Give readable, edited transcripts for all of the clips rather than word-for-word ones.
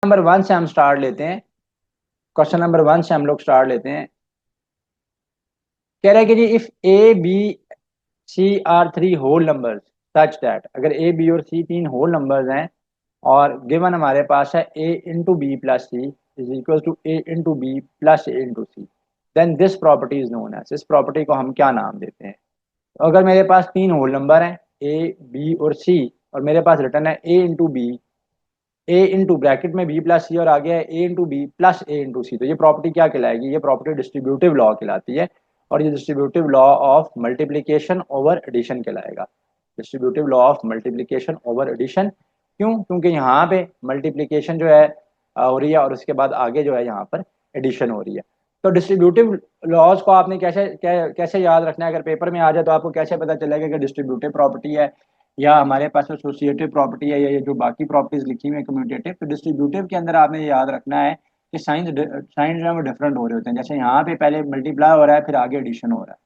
Number one से हम start लेते हैं। क्वेश्चन नंबर वन से हम लोग स्टार्ट लेते हैं। कह रहा है कि जी if A B C are three whole numbers such that, अगर ए बी और सी तीन होल नंबर्स हैं और गिवन हमारे पास है A into B plus C is equal to A into B plus A into C, then this property is known as, इस property को हम क्या नाम देते हैं? तो अगर मेरे पास तीन होल नंबर हैं ए बी और सी, और मेरे पास रिटर्न है A into B, A into bracket में बी प्लस सी और आगे है A into B plus A into सी, तो ये प्रॉपर्टी क्या कहलाएगी? ये प्रॉपर्टी डिस्ट्रीब्यूटिव लॉ कहलाती है। और ये distributive law of multiplication over addition कहलाएगा। Distributive law of multiplication over addition. क्यों? क्योंकि यहाँ पे मल्टीप्लीकेशन जो है हो रही है और उसके बाद आगे जो है यहाँ पर एडिशन हो रही है। तो डिस्ट्रीब्यूटिव लॉज को आपने कैसे कैसे याद रखना है? अगर पेपर में आ जाए तो आपको कैसे पता चलेगा कि डिस्ट्रीब्यूटिव प्रॉपर्टी है या हमारे पास एसोसिएटिव प्रॉपर्टी है या ये जो बाकी प्रॉपर्टीज लिखी हुई है कम्यूटेटिव? तो डिस्ट्रीब्यूटिव के अंदर आपने ये याद रखना है कि साइंस साइंस जो है वो डिफरेंट हो रहे होते हैं। जैसे यहाँ पे पहले मल्टीप्लाई हो रहा है फिर आगे एडिशन हो रहा है,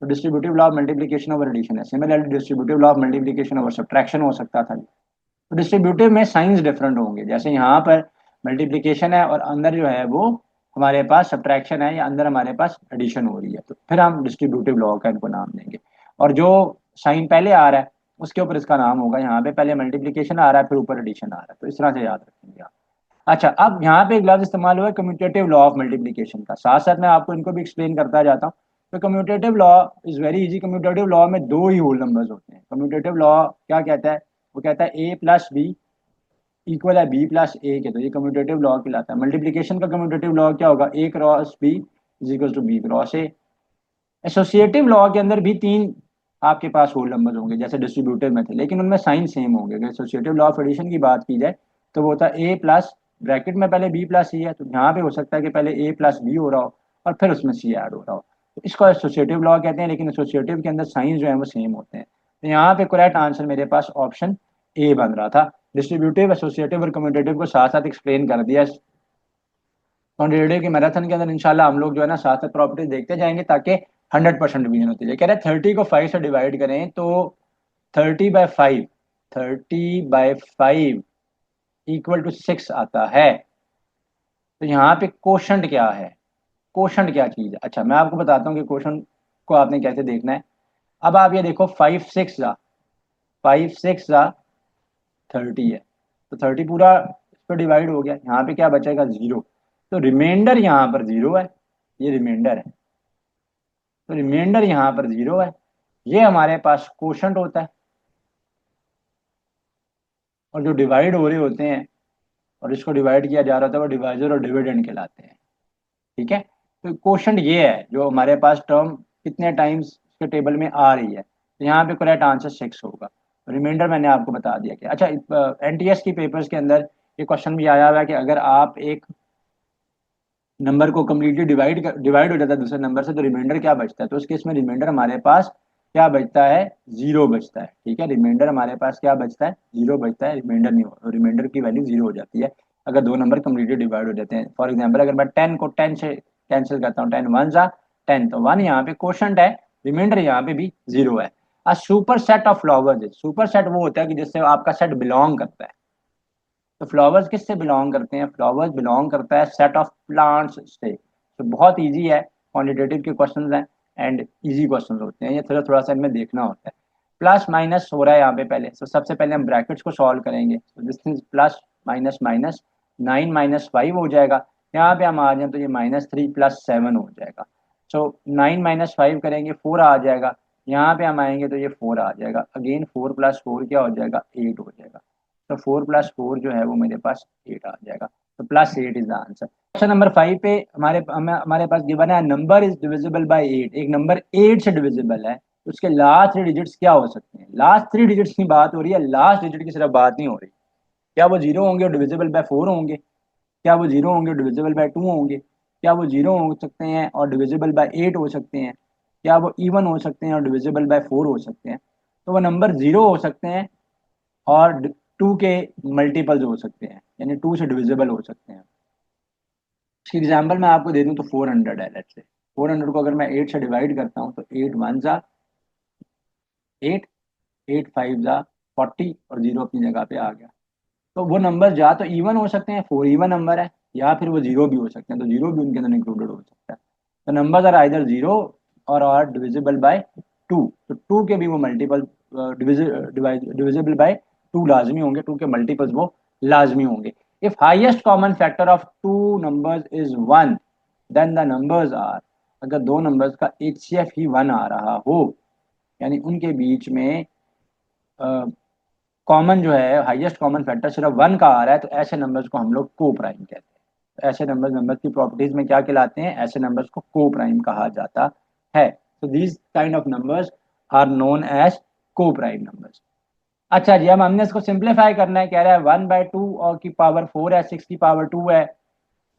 तो distributive law of multiplication over addition है। Similarly distributive law of multiplication over subtraction हो सकता था। तो डिस्ट्रीब्यूटिव में साइंस डिफरेंट होंगे। जैसे यहाँ पर मल्टीप्लिकेशन है और अंदर जो है वो हमारे पास सब्ट्रैक्शन है या अंदर हमारे पास एडिशन हो रही है, तो फिर हम डिस्ट्रीब्यूटिव लॉ का इनको नाम देंगे। और जो साइन पहले आ रहा है उसके ऊपर इसका नाम होगा। यहाँ पे पहले मल्टीप्लिकेशन आ रहा है फिर ऊपर एडिशन आ रहा है, तो इस तरह से याद रखेंगे आप। अच्छा, अब यहाँ पे एक लफ्ज इस्तेमाल हुआ है कम्यूटेटिव लॉ ऑफ मल्टीप्लिकेशन का, साथ साथ मैं आपको इनको भी एक्सप्लेन करता जाता हूँ। तो commutative law is very easy. Commutative law में दो ही होल नंबर्स होते हैं। कम्यूटेटिव लॉ क्या कहता है? वो कहता है ए प्लस बी इक्वल है बी प्लस ए के, तो ये कम्यूटेटिव लॉ कहलाता है। मल्टीप्लिकेशन का कम्यूटेटिव लॉ क्या होगा? A cross B is equal to B cross A. Associative law के अंदर भी तीन आपके पास होल नंबर होंगे जैसे डिस्ट्रीब्यूटिव में थे, लेकिन उनमें साइन सेम होंगे। अगर एसोसिएटिव लॉ ऑफ एडिशन की बात की जाए तो वो होता है ए प्लस ब्रैकेट में पहले बी प्लस सी है, तो यहाँ पे हो सकता है कि पहले ए प्लस बी हो रहा हो और फिर उसमें सी ऐड हो रहा हो, तो इसको एसोसिएटिव लॉ कहते हैं। लेकिन एसोसिएटिव के अंदर साइंस जो है वो सेम होते हैं। तो यहाँ पे करेक्ट आंसर मेरे पास ऑप्शन ए बन रहा था। डिस्ट्रीब्यूटिव, एसोसिएटिव और कम्यूटेटिव को साथ साथ एक्सप्लेन कर दिया। क्वान्टिटेटिव के मैराथन के अंदर इंशाल्लाह हम लोग जो है ना साथ साथ प्रॉपर्टीज देखते जाएंगे ताकि 100% रिवीजन होती है। कह रहे हैं 30 को 5 से डिवाइड करें तो 30/5, 30/5 इक्वल टू 6 आता है। तो यहाँ पे कोशंट क्या है? कोशंट क्या चीज है? अच्छा, मैं आपको बताता हूँ कि कोशंट को आपने कैसे देखना है। अब आप ये देखो 5 6 है, तो 30 पूरा इस पर डिवाइड हो गया। यहाँ पे क्या बचेगा? जीरो। तो रिमाइंडर यहाँ पर जीरो है, ये रिमाइंडर है, तो रिमाइंडर यहाँ पर जीरो है। ये हमारे पास कोशंट होता है। और जो डिवाइड हो रहे होते हैं और इसको डिवाइड किया जा रहा होता है वो डिवाइजर और डिविडेंड कहलाते हैं। ठीक है, तो क्वोशंट ये है जो हमारे पास टर्म कितने टाइम्स के टेबल में आ रही है। तो यहाँ पे करेक्ट आंसर 6 होगा। रिमाइंडर मैंने आपको बता दिया कि अच्छा, एनटीएस की पेपर्स के अंदर ये क्वेश्चन भी आया हुआ है कि अगर आप एक नंबर को कम्प्लीटली डिवाइड हो जाता है दूसरे नंबर से तो रिमाइंडर क्या बचता है? तो उस केस में रिमाइंडर हमारे पास क्या बचता है? जीरो बचता है। ठीक है, रिमाइंडर हमारे पास क्या बचता है? जीरो बचता है, रिमाइंडर नहीं हो, रिमाइंडर की वैल्यू जीरो हो जाती है अगर दो नंबर कम्प्लीटली डिवाइड हो जाते हैं। फॉर एग्जाम्पल, अगर मैं 10 को 10 से कैंसिल करता हूँ, 10 वन जा 10, तो 1 यहाँ पे क्वोशंट है, रिमाइंडर यहाँ पे भी जीरो है। A super set of flowers, super set वो होता है कि जिससे आपका सेट बिलोंग करता है। तो फ्लावर्स किससे बिलोंग करते हैं? फ्लावर्स बिलोंग करता है सेट ऑफ प्लांट्स से। तो बहुत इजी है, क्वांटिटेटिव के क्वेश्चंस हैं एंड इजी क्वेश्चंस होते हैं, ये थोड़ा थोड़ा सा इनमें देखना होता है। प्लस माइनस हो रहा है यहाँ पे पहले, तो सबसे पहले हम ब्रैकेट्स को सॉल्व करेंगे। तो this is plus minus minus 9 - 5 हो जाएगा। यहाँ पे हम आ जाए तो ये -3 + 7 हो जाएगा। सो 9 - 5 करेंगे 4 आ जाएगा। यहाँ पे हम आएंगे तो ये 4 आ जाएगा। अगेन 4 + 4 क्या हो जाएगा? 8 हो जाएगा। तो 4 + 4 जो है वो मेरे पास 8 आ जाएगा। तो +8 is the answer. Question number 5 पे हमारे पास गिवन है नंबर इज डिविजिबल बाय 8। एक नंबर 8 से डिविजिबल है, उसके लास्ट 3 डिजिट्स क्या हो सकते हैं? लास्ट 3 डिजिट्स की बात हो रही है, लास्ट डिजिट की सिर्फ बात नहीं हो रही। क्या वो जीरो होंगे और डिविजिबल बाय 4 होंगे? क्या वो जीरो होंगे और डिविजिबल बाय 2 होंगे? क्या वो जीरो हो सकते हैं और डिविजिबल बाय 8 हो सकते हैं? क्या वो इवन हो सकते हैं और डिविजिबल बाय 4 हो सकते हैं? तो वो नंबर जीरो हो सकते हैं और 2 के मल्टीपल्स हो सकते हैं, यानी 2 से डिविजिबल हो सकते हैं। इसकी एग्जांपल मैं आपको दे दूं तो 400 है। लेट्स से 400 को अगर मैं 8 से डिवाइड करता हूं तो 8 वन जा 8, 8 फाइव जा 40 और जीरो अपनी जगह पे आ गया। तो वो नंबर या तो इवन हो सकते हैं, 4 इवन नंबर है, या फिर वो जीरो भी हो सकते हैं, तो जीरो भी उनके अंदर इंक्लूडेड हो सकता है। तो नंबर्स आर आइदर जीरो और आर डिविजिबल बाय टू। तो टू के भी वो मल्टीपल डिविजिबल बाय टू लाजमी होंगे, टू के मल्टीपल्स वो लाजमी होंगे। If highest common factor of two numbers is one, then the numbers are, अगर दो नंबर्स का एचसीएफ ही वन आ रहा हो, यानी उनके बीच में कॉमन जो है हाईएस्ट कॉमन फैक्टर सिर्फ वन का आ रहा है, तो ऐसे नंबर्स को हम लोग को प्राइम कहते हैं। तो ऐसे नंबर्स की प्रॉपर्टीज में क्या कहलाते हैं, ऐसे नंबर्स को को प्राइम कहा जाता है। तो these kind of numbers are known as coprime numbers. अच्छा जी, अब हमने इसको सिंप्लीफाई करना है, कह रहा है 1/2 और की पावर 4 है, 6 की पावर 2 है,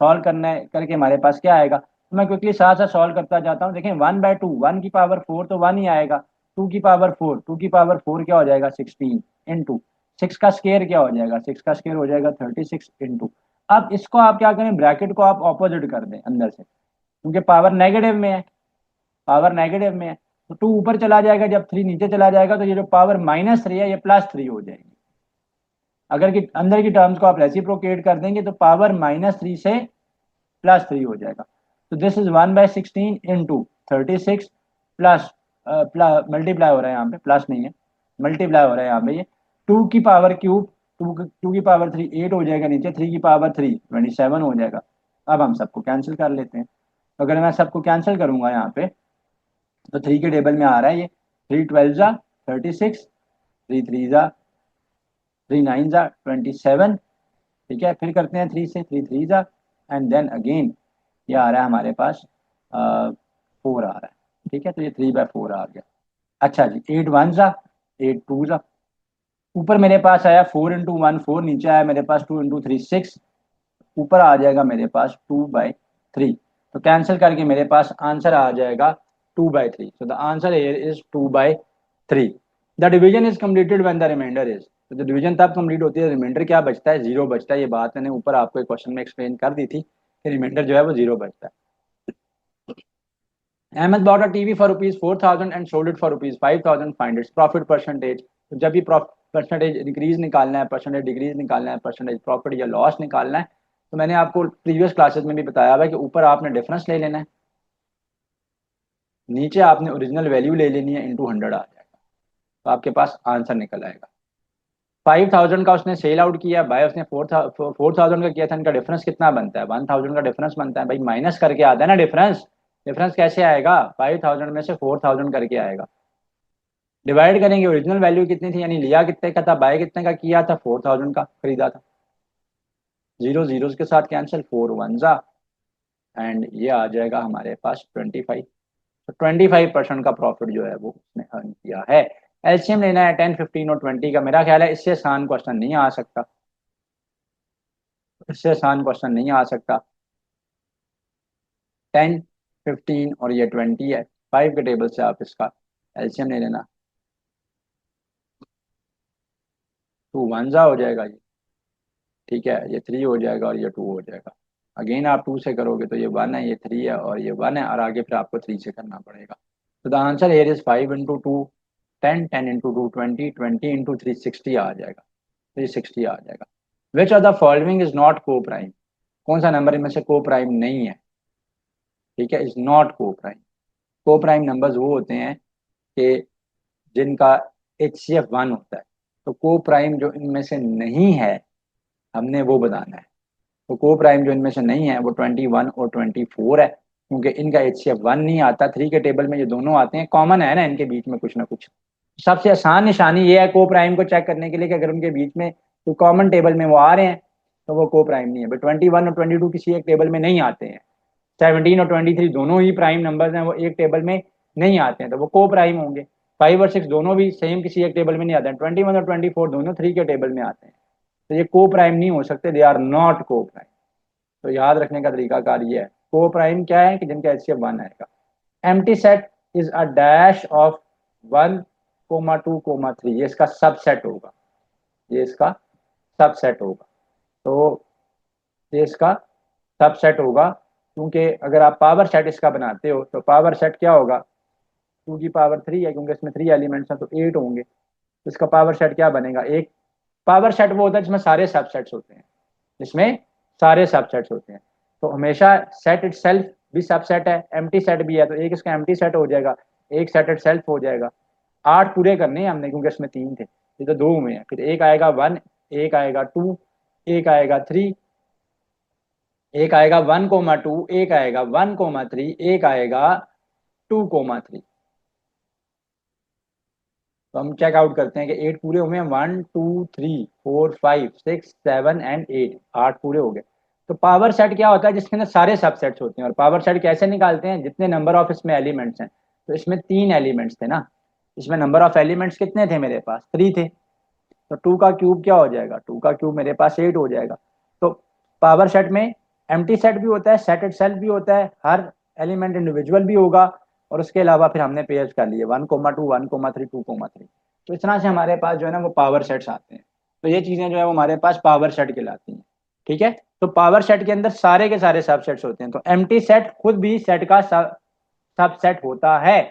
सॉल्व करना है, करके हमारे पास क्या आएगा। तो मैं क्विकली साथ साथ सॉल्व करता जाता हूँ। देखें 1/2, 1 की पावर 4 तो 1 ही आएगा, 2 की पावर 4, 2 की पावर 4 क्या हो जाएगा 16 इंटू 6 का स्केयर क्या हो जाएगा, 6 का स्केयर हो जाएगा 36 इंटू। अब इसको आप क्या करें, ब्रैकेट को आप ऑपोजिट कर दें अंदर से, क्योंकि पावर नेगेटिव में है, पावर नेगेटिव में है, तो 2 ऊपर चला जाएगा, जब 3 नीचे चला जाएगा तो ये जो पावर -3 है ये +3 हो जाएगी। अगर कि अंदर की टर्म्स को आप रेसिप्रोकेट कर देंगे तो पावर -3 से +3 हो जाएगा। तो this is 1/16 into 36 plus multiply हो रहा है यहाँ पे, प्लस नहीं है, मल्टीप्लाई हो रहा है यहाँ पे, ये 2 की पावर क्यूब, टू की पावर 3 8 हो जाएगा, नीचे 3 की पावर 3 27 हो जाएगा। अब हम सबको कैंसिल कर लेते हैं। तो अगर मैं सबको कैंसिल करूंगा यहाँ पे, तो 3 के टेबल में आ रहा है ये 3 12 जा 36, 3 3 जा 3 9 जा 27। ठीक है, फिर करते हैं 3 से, 3 3 जा, एंड देन अगेन ये आ रहा है हमारे पास 4 आ रहा है। ठीक है, तो ये 3/4 आ गया। अच्छा जी, 8 1 जा 8 2 जा, ऊपर मेरे पास आया 4 × 1 4, नीचे आया मेरे पास 2 × 3 6, ऊपर आ जाएगा मेरे पास 2/3। तो कैंसिल करके मेरे पास आंसर आ जाएगा 2/3। So the answer here is 2/3। The division is completed when the remainder is, तो जो डिवीजन तब कंप्लीट होती है, रिमाइंडर क्या बचता है, जीरो बचता है। ये बात मैंने ऊपर आपको एक क्वेश्चन में एक्सप्लेन कर दी थी कि रिमाइंडर जो है वो जीरो बचता है। Ahmed bought a TV for rupees 4,000 and sold it for rupees 5,000. Find its profit percentage. तो जब भी परसेंटेज इंक्रीज निकालना है, परसेंटेज डिक्रीज निकालना है, परसेंटेज प्रॉफिट या लॉस निकालना है, तो मैंने आपको प्रीवियस क्लासेस में भी बताया हुआ है कि ऊपर आपने डिफरेंस ले लेना है, नीचे आपने ओरिजिनल वैल्यू ले लेनी है, इंटू 100 आ जाएगा, तो आपके पास आंसर निकल आएगा। 5,000 का उसने सेल आउट किया, बाय उसने 4,000 का किया था, इनका डिफरेंस कितना बनता है, 1,000 का डिफरेंस बनता है भाई, माइनस करके आता है ना डिफरेंस। डिफरेंस कैसे आएगा, 5,000 में से 4,000 करके आएगा, डिवाइड करेंगे, ओरिजिनल वैल्यू कितनी थी, यानी लिया कितने का था, बाय कितने का किया था, 4,000 का खरीदा था। जीरो जीरो के साथ कैंसिल, 4 1 जा, एंड ये आ जाएगा हमारे पास 25। तो 25% का प्रॉफिट जो है वो उसने अर्न किया है। एलसीएम लेना है 10 15 और 20 का, मेरा ख्याल है इससे आसान क्वेश्चन नहीं आ सकता, इससे आसान क्वेश्चन नहीं आ सकता। 10 15 और ये 20 है, 5 के टेबल से आप इसका एलसीएम ले लेना, 2 1 जा हो जाएगा ये, ठीक है, ये 3 हो जाएगा और ये 2 हो जाएगा। अगेन आप 2 से करोगे तो ये 1 है, ये 3 है और ये 1 है, और आगे फिर आपको 3 से करना पड़ेगा। तो द आंसर हियर इज 5 × 2 10, 10 × 2 20, 20 × 3 60 आ जाएगा, 360 आ जाएगा। विच of the following is not को प्राइम, कौन सा नंबर इनमें से को प्राइम नहीं है, ठीक है, इज नॉट को प्राइम। को प्राइम नंबर्स वो होते हैं कि जिनका HCF 1 होता है। तो को प्राइम जो इनमें से नहीं है, हमने वो बताना है। तो को प्राइम जो इनमें से नहीं है वो 21 और 24 है, क्योंकि इनका HCF 1 नहीं आता। 3 के टेबल में ये दोनों आते हैं, कॉमन है ना इनके बीच में कुछ ना कुछ। सबसे आसान निशानी ये है को प्राइम को चेक करने के लिए कि अगर उनके बीच में कोई कॉमन टेबल में वो आ रहे हैं तो वो को प्राइम नहीं है। बट 21 और 22 किसी एक टेबल में नहीं आते हैं, 17 और 23 दोनों ही प्राइम नंबर्स हैं, वो एक टेबल में नहीं आते हैं, तो वो को प्राइम होंगे। 5 और 6 दोनों भी सेम किसी एक टेबल में नहीं आते हैं। 21 और 24 दोनों 3 के टेबल में आते हैं, तो ये को प्राइम नहीं हो सकते, दे आर नॉट को प्राइम। तो याद रखने का तरीकाकार ये है, को प्राइम क्या है कि जिनका HCF 1 आएगा। Empty set is a dash of 1 2 3, ये इसका सबसेट होगा, ये इसका सबसेट होगा। तो ये इसका सबसेट होगा, क्योंकि अगर आप पावर सेट इसका बनाते हो तो पावर सेट क्या होगा, 2 की पावर 3 है, क्योंकि इसमें 3 एलिमेंट्स हैं तो 8 होंगे, तो इसका पावर सेट क्या बनेगा, एक पावर सेट वो होता है जिसमें सारे सबसेट्स होते हैं, जिसमें सारे सबसेट्स होते हैं। तो हमेशा सेट इटसेल्फ भी सबसेट है, एम्प्टी सेट भी है, तो एक इसका एम्प्टी सेट हो जाएगा, एक सेट इटसेल्फ हो जाएगा। 8 पूरे करने हैं हमने क्योंकि इसमें 3 थे, ये तो 2 हुए हैं। फिर एक आएगा 1, एक आएगा 2, एक आएगा 3, एक आएगा 1,2, एक आएगा 1,3, एक आएगा 2,3। तो हम चेक आउट करते हैं कि 8 पूरे हुए हैं, 1 2 3 4 5 6 7 एंड 8, 8 पूरे हो गए। तो पावर सेट क्या होता है, जिसके अंदर सारे सबसेट्स होते हैं। और पावर सेट कैसे निकालते हैं, जितने नंबर ऑफ इसमें एलिमेंट्स हैं। तो इसमें 3 एलिमेंट्स थे ना, इसमें नंबर ऑफ एलिमेंट्स कितने थे, मेरे पास 3 थे। तो 2 का क्यूब क्या हो जाएगा, 2 का क्यूब मेरे पास 8 हो जाएगा। तो पावर सेट में एम्प्टी सेट भी होता है, सेट इटसेल्फ भी होता है, हर एलिमेंट इंडिविजुअल भी होगा। और उसके अलावा फिर हमने पेयर्स कर लिए 1,2 1,3 2,3। तो इस तरह से हमारे पास जो है ना वो पावर सेट्स आते हैं। तो ये चीजें जो है वो हमारे पास पावर सेट कहलाती हैं। ठीक है, तो पावर सेट के अंदर सारे के सारे सबसेट्स होते हैं। तो एम्प्टी सेट खुद भी सेट का सबसेट होता है।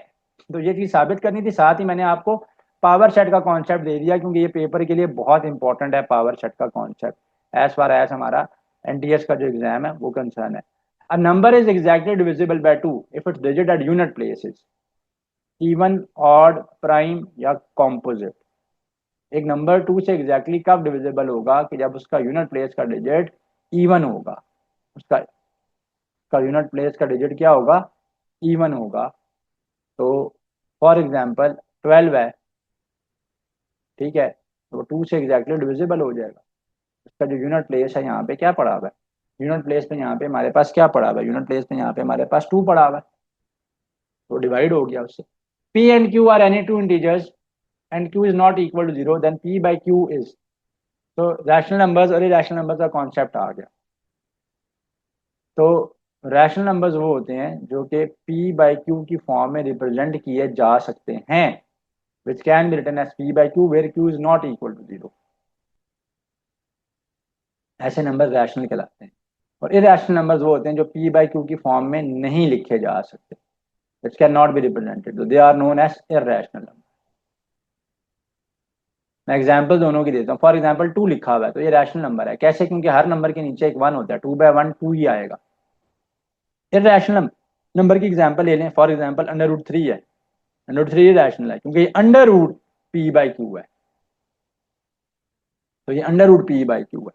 तो ये चीज साबित करनी थी, साथ ही मैंने आपको पावर सेट का कॉन्सेप्ट दे दिया, क्योंकि ये पेपर के लिए बहुत इंपॉर्टेंट है पावर सेट का कॉन्सेप्ट, एज फार एज हमारा एनटीएस का जो एग्जाम है वो कंसर्न है। A number is exactly divisible by 2 if its digit at unit places, even, odd, prime या कॉम्पोजिट। एक नंबर 2 से एग्जैक्टली कब डिविजिबल होगा, कि जब उसका यूनिट प्लेस का डिजिट इवन होगा। उसका यूनिट प्लेस का डिजिट क्या होगा, इवन होगा। तो फॉर एग्जाम्पल 12 है, ठीक है, तो 2 से एग्जैक्टली डिविजिबल हो जाएगा। उसका जो यूनिट प्लेस है यहाँ पे क्या पड़ा हुआ है, यूनिट प्लेस पे यहाँ पे हमारे पास क्या पड़ा हुआ है, यूनिट प्लेस पे यहाँ पे हमारे पास 2 पड़ा हुआ है, तो डिवाइड हो गया उससे। P and Q are any two integers and Q is not equal to 0, then P by Q is. तो रैशनल नंबर्स और इरेशनल नंबर्स का कॉन्सेप्ट आ गया। तो रैशनल नंबर्स वो होते हैं जो कि पी बाई क्यू की फॉर्म में रिप्रेजेंट किए जा सकते हैं, which can be written as p by q where q is not equal to 0। ऐसे नंबर रैशनल कहलाते हैं। और इरेशनल नंबर्स वो होते हैं जो p by q की फॉर्म में नहीं लिखे जा सकते, which can not be represented, तो they are known as irrational number. मैं एग्जांपल दोनों की देता हूँ। फॉर एग्जांपल 2 लिखा हुआ है तो ये रैशनल नंबर है, कैसे, क्योंकि हर नंबर के नीचे एक 1 होता है, 2/1 2 ही आएगा। इरेशनल नंबर की एग्जांपल ले लें, फॉर एग्जांपल √3 है, √3 रैशनल है क्योंकि ये under root P by Q है। तो ये under root P by Q है,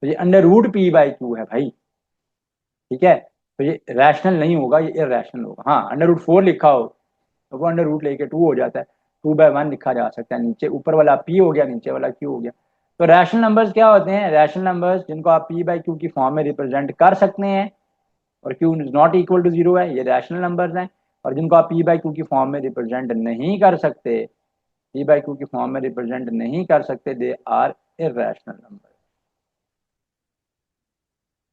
तो ये under root P by Q है भाई। ठीक है, तो ये रैशनल नहीं होगा, ये इरेशनल होगा। हाँ, √4 लिखा हो तो वो अंडर रूट लेके 2 हो जाता है, 2/1 लिखा जा सकता है, नीचे ऊपर वाला पी हो गया, नीचे वाला क्यू हो गया। तो रैशनल नंबर्स क्या होते हैं, रैशनल नंबर्स जिनको आप पी बाई क्यू की फॉर्म में रिप्रेजेंट कर सकते हैं और Q is not equal to 0 है, ये रैशनल नंबर्स हैं। और जिनको आप पी बाई क्यू की फॉर्म में रिप्रेजेंट नहीं कर सकते, पी बाई क्यू की फॉर्म में रिप्रेजेंट नहीं कर सकते, they are irrational number.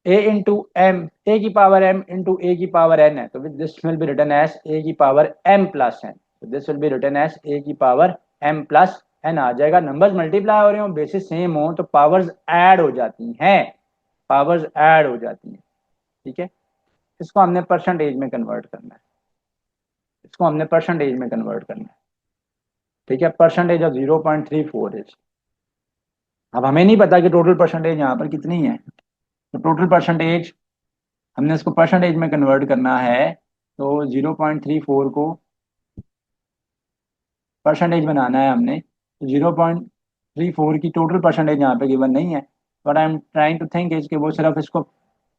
a into M, A की पावर m इंटू ए की पावर n है, तो this will be written as a की पावर m प्लस n। तो this will be written as a की पावर m प्लस n आ जाएगा। Numbers multiply हो रहे हो, बेसिस सेम हो, तो पावर्स ऐड हो जाती हैं, पावर्स ऐड हो जाती हैं। ठीक है, इसको हमने परसेंटेज में कन्वर्ट करना है, इसको हमने परसेंटेज में कन्वर्ट करना है। ठीक है, परसेंटेज ऑफ 0.34 इज। अब हमें नहीं पता कि टोटल परसेंटेज यहाँ पर कितनी है, तो टोटल परसेंटेज हमने इसको परसेंटेज में कन्वर्ट करना है। तो 0.34 को परसेंटेज बनाना है हमने, तो 0.34 की टोटल परसेंटेज यहाँ पे गिवन नहीं है, but I am trying to think इसके वो सिर्फ इसको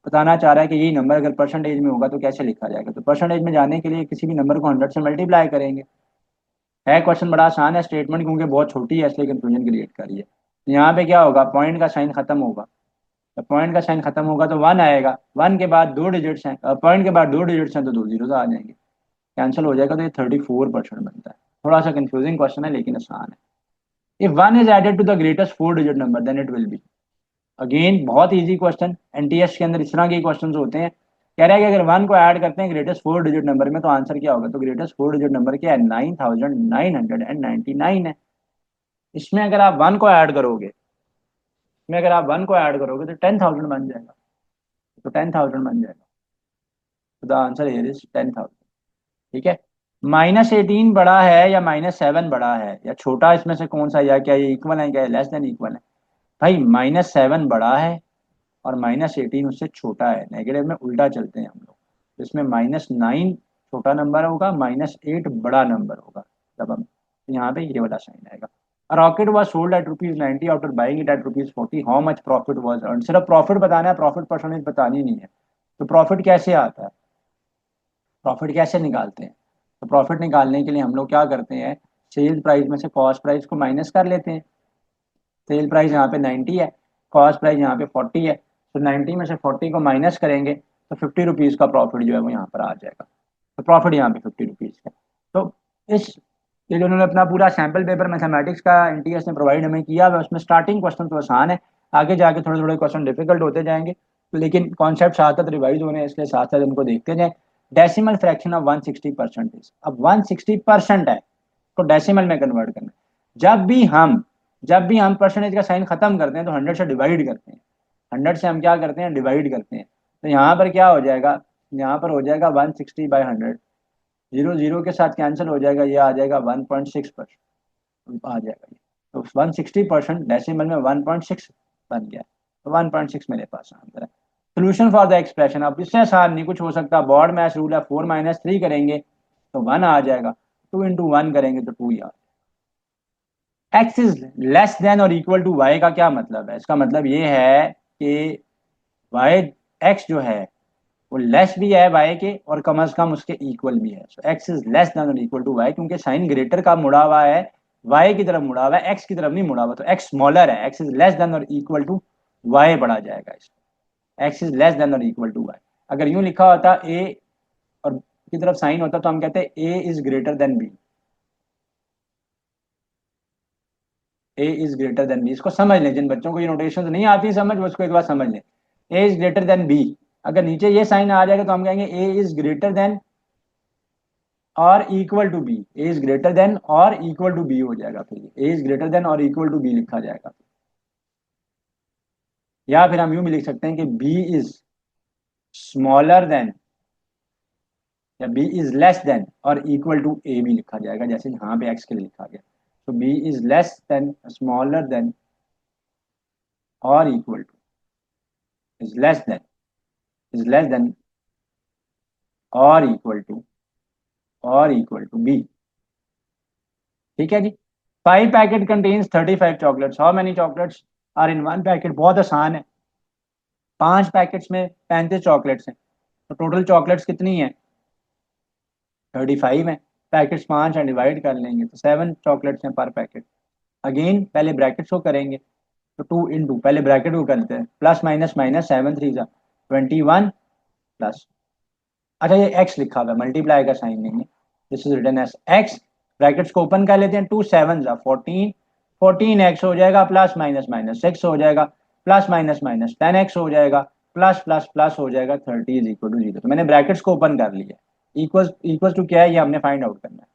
बताना चाह रहा है कि यही नंबर अगर परसेंटेज में होगा तो कैसे लिखा जाएगा। तो परसेंटेज में जाने के लिए किसी भी नंबर को 100 से मल्टीप्लाई करेंगे। है क्वेश्चन बड़ा आसान है, स्टेटमेंट क्योंकि बहुत छोटी है इसलिए कंफ्यूजन क्रिएट कर रही है। तो यहाँ पे क्या होगा, पॉइंट का साइन खत्म होगा, तो पॉइंट का साइन खत्म होगा तो 1 आएगा, 1 के बाद 2 डिजिट्स हैं, पॉइंट के बाद 2 डिजिट्स हैं तो 2 जीरो आ जाएंगे, कैंसिल हो जाएगा, तो ये 34% बनता है। थोड़ा सा कंफ्यूजिंग क्वेश्चन है लेकिन आसान है। If 1 is added to the greatest 4 digit number then it will be. Again बहुत इजी क्वेश्चन, एनटीएस के अंदर इस तरह के क्वेश्चन होते हैं। कह रहा है कि अगर 1 को ऐड करते हैं ग्रेटेस्ट 4 डिजिट नंबर में तो आंसर क्या होगा, तो ग्रेटेस्ट 4 डिजिट नंबर क्या है, 9999 है। इसमें अगर आप 1 को ऐड करोगे, इसमें अगर आप 1 को ऐड करोगे तो 10,000 बन जाएगा, तो 10,000 बन जाएगा, तो द आंसर हियर इज 10,000। ठीक है, -18 बड़ा है या -7 बड़ा है या छोटा, इसमें से कौन सा, या क्या ये इक्वल है, क्या ये लेस देन इक्वल है? भाई -7 बड़ा है और -18 उससे छोटा है। नेगेटिव में उल्टा चलते हैं हम लोग, तो इसमें -9 छोटा नंबर होगा, -8 बड़ा नंबर होगा। जब हम यहाँ पे ये वाला साइन आएगा। Rocket was sold at ₹90 after buying it at ₹40, how much profit was earn. सिर्फ प्रॉफिट बताना है, प्रॉफिट परसेंटेज बतानी नहीं है। तो प्रॉफिट कैसे आता है, प्रॉफिट कैसे निकालते हैं? तो प्रॉफिट निकालने के लिए हम लोग क्या करते हैं, सेल प्राइस में से कॉस्ट प्राइस को माइनस कर लेते हैं। सेल प्राइस यहाँ पे 90 है, कॉस्ट प्राइस यहाँ पे 40 है, तो 90 में से 40 को माइनस करेंगे तो ₹50 का प्रॉफिट जो है वो यहाँ पर आ जाएगा। तो प्रॉफिट यहाँ पे ₹50 है। तो इस ये जो उन्होंने अपना पूरा सैम्पल पेपर मैथमेटिक्स का एनटीएस ने प्रोवाइड हमें किया है, उसमें स्टार्टिंग क्वेश्चन तो आसान है, आगे जाके थोड़े थोड़े क्वेश्चन डिफिकल्ट होते जाएंगे, लेकिन कॉन्सेप्ट साथ साथ रिवाइज होने हैं, इसलिए साथ साथ इनको देखते जाएं। Decimal fraction of 160%। अब 160% है तो डेसिमल में कन्वर्ट करना है। जब भी हम परसेंटेज का साइन खत्म करते हैं तो 100 से डिवाइड करते हैं। 100 से हम क्या करते हैं, डिवाइड करते हैं। तो यहाँ पर क्या हो जाएगा, यहाँ पर हो जाएगा 160/100, जीरो जीरो के साथ कैंसिल हो जाएगा, ये आ जाएगा 1.6% आ जाएगा ये। तो 160% डेसिमल में 1.6 बन गया, तो 1.6 मेरे पास आंसर है। सोल्यूशन फॉर द एक्सप्रेशन, अब इससे आसान नहीं कुछ हो सकता। बॉर्ड मैच रूल है, 4 - 3 करेंगे तो 1 आ जाएगा, 2 × 1 करेंगे तो 2 ही आ जाएगा। एक्स इज लेस देन और इक्वल टू वाई का क्या मतलब है? इसका मतलब ये है कि वाई, एक्स जो है वो लेस भी है वाई के और कम अज कम उसके इक्वल भी है। सो एक्स इज लेस देन और इक्वल टू वाई, क्योंकि साइन ग्रेटर का मुड़ा हुआ है, वाई की तरफ मुड़ा हुआ है, एक्स की तरफ नहीं मुड़ा हुआ, तो एक्स स्मॉलर है। एक्स इज लेस देन और इक्वल टू वाई पढ़ा जाएगा इसको। एक्स इज लेस देन और इक्वल टू वाई। अगर यूं लिखा होता ए और की तरफ साइन होता तो हम कहते हैं A is greater than B. A is greater than B, इसको समझ लें, जिन बच्चों को ये नोटेशन नहीं आती समझ, वो इसको एक बार समझ लें। A is greater than B, अगर नीचे ये साइन आ जाएगा तो हम कहेंगे ए इज ग्रेटर देन और equal to B. A is greater than और इक्वल टू बी हो जाएगा, फिर ए इज ग्रेटर देन और इक्वल टू बी लिखा जाएगा। या फिर हम यूं भी लिख सकते हैं कि बी इज स्मॉलर देन या बी इज लेस देन और इक्वल टू ए भी लिखा जाएगा, जैसे यहाँ पे एक्स के लिए लिखा गया। तो B is less than, smaller than और equal to, is less than, is less than और इक्वल टू, और इक्वल टू बी। ठीक है जी। 5 packet contains 35 chocolates, how many chocolates are in 1 packet? बहुत आसान है, 5 पैकेट्स में 35 चॉकलेट्स हैं, तो टोटल चॉकलेट्स कितनी है? 35 है। पैकेट्स 5 हैं, डिवाइड कर लेंगे तो 7 चॉकलेट्स हैं पर पैकेट। अगेन पहले ब्रैकेट्स को करेंगे, तो 2 × पहले ब्रैकेट को करते हैं, प्लस माइनस माइनस, 7 3 = 21 प्लस, अच्छा ये एक्स लिखा हुआ है, मल्टीप्लाई का साइन नहीं है, this is written as X. Brackets को ओपन कर लेते हैं, 2 7 = 14, 14x हो जाएगा, प्लस माइनस माइनस 6 हो जाएगा, प्लस माइनस माइनस 10x हो जाएगा, प्लस प्लस प्लस हो जाएगा, 30 = 0। तो मैंने ब्रैकेट्स को ओपन कर लिया। इक्वल इक्वल टू क्या है ये हमने फाइंड आउट करना है।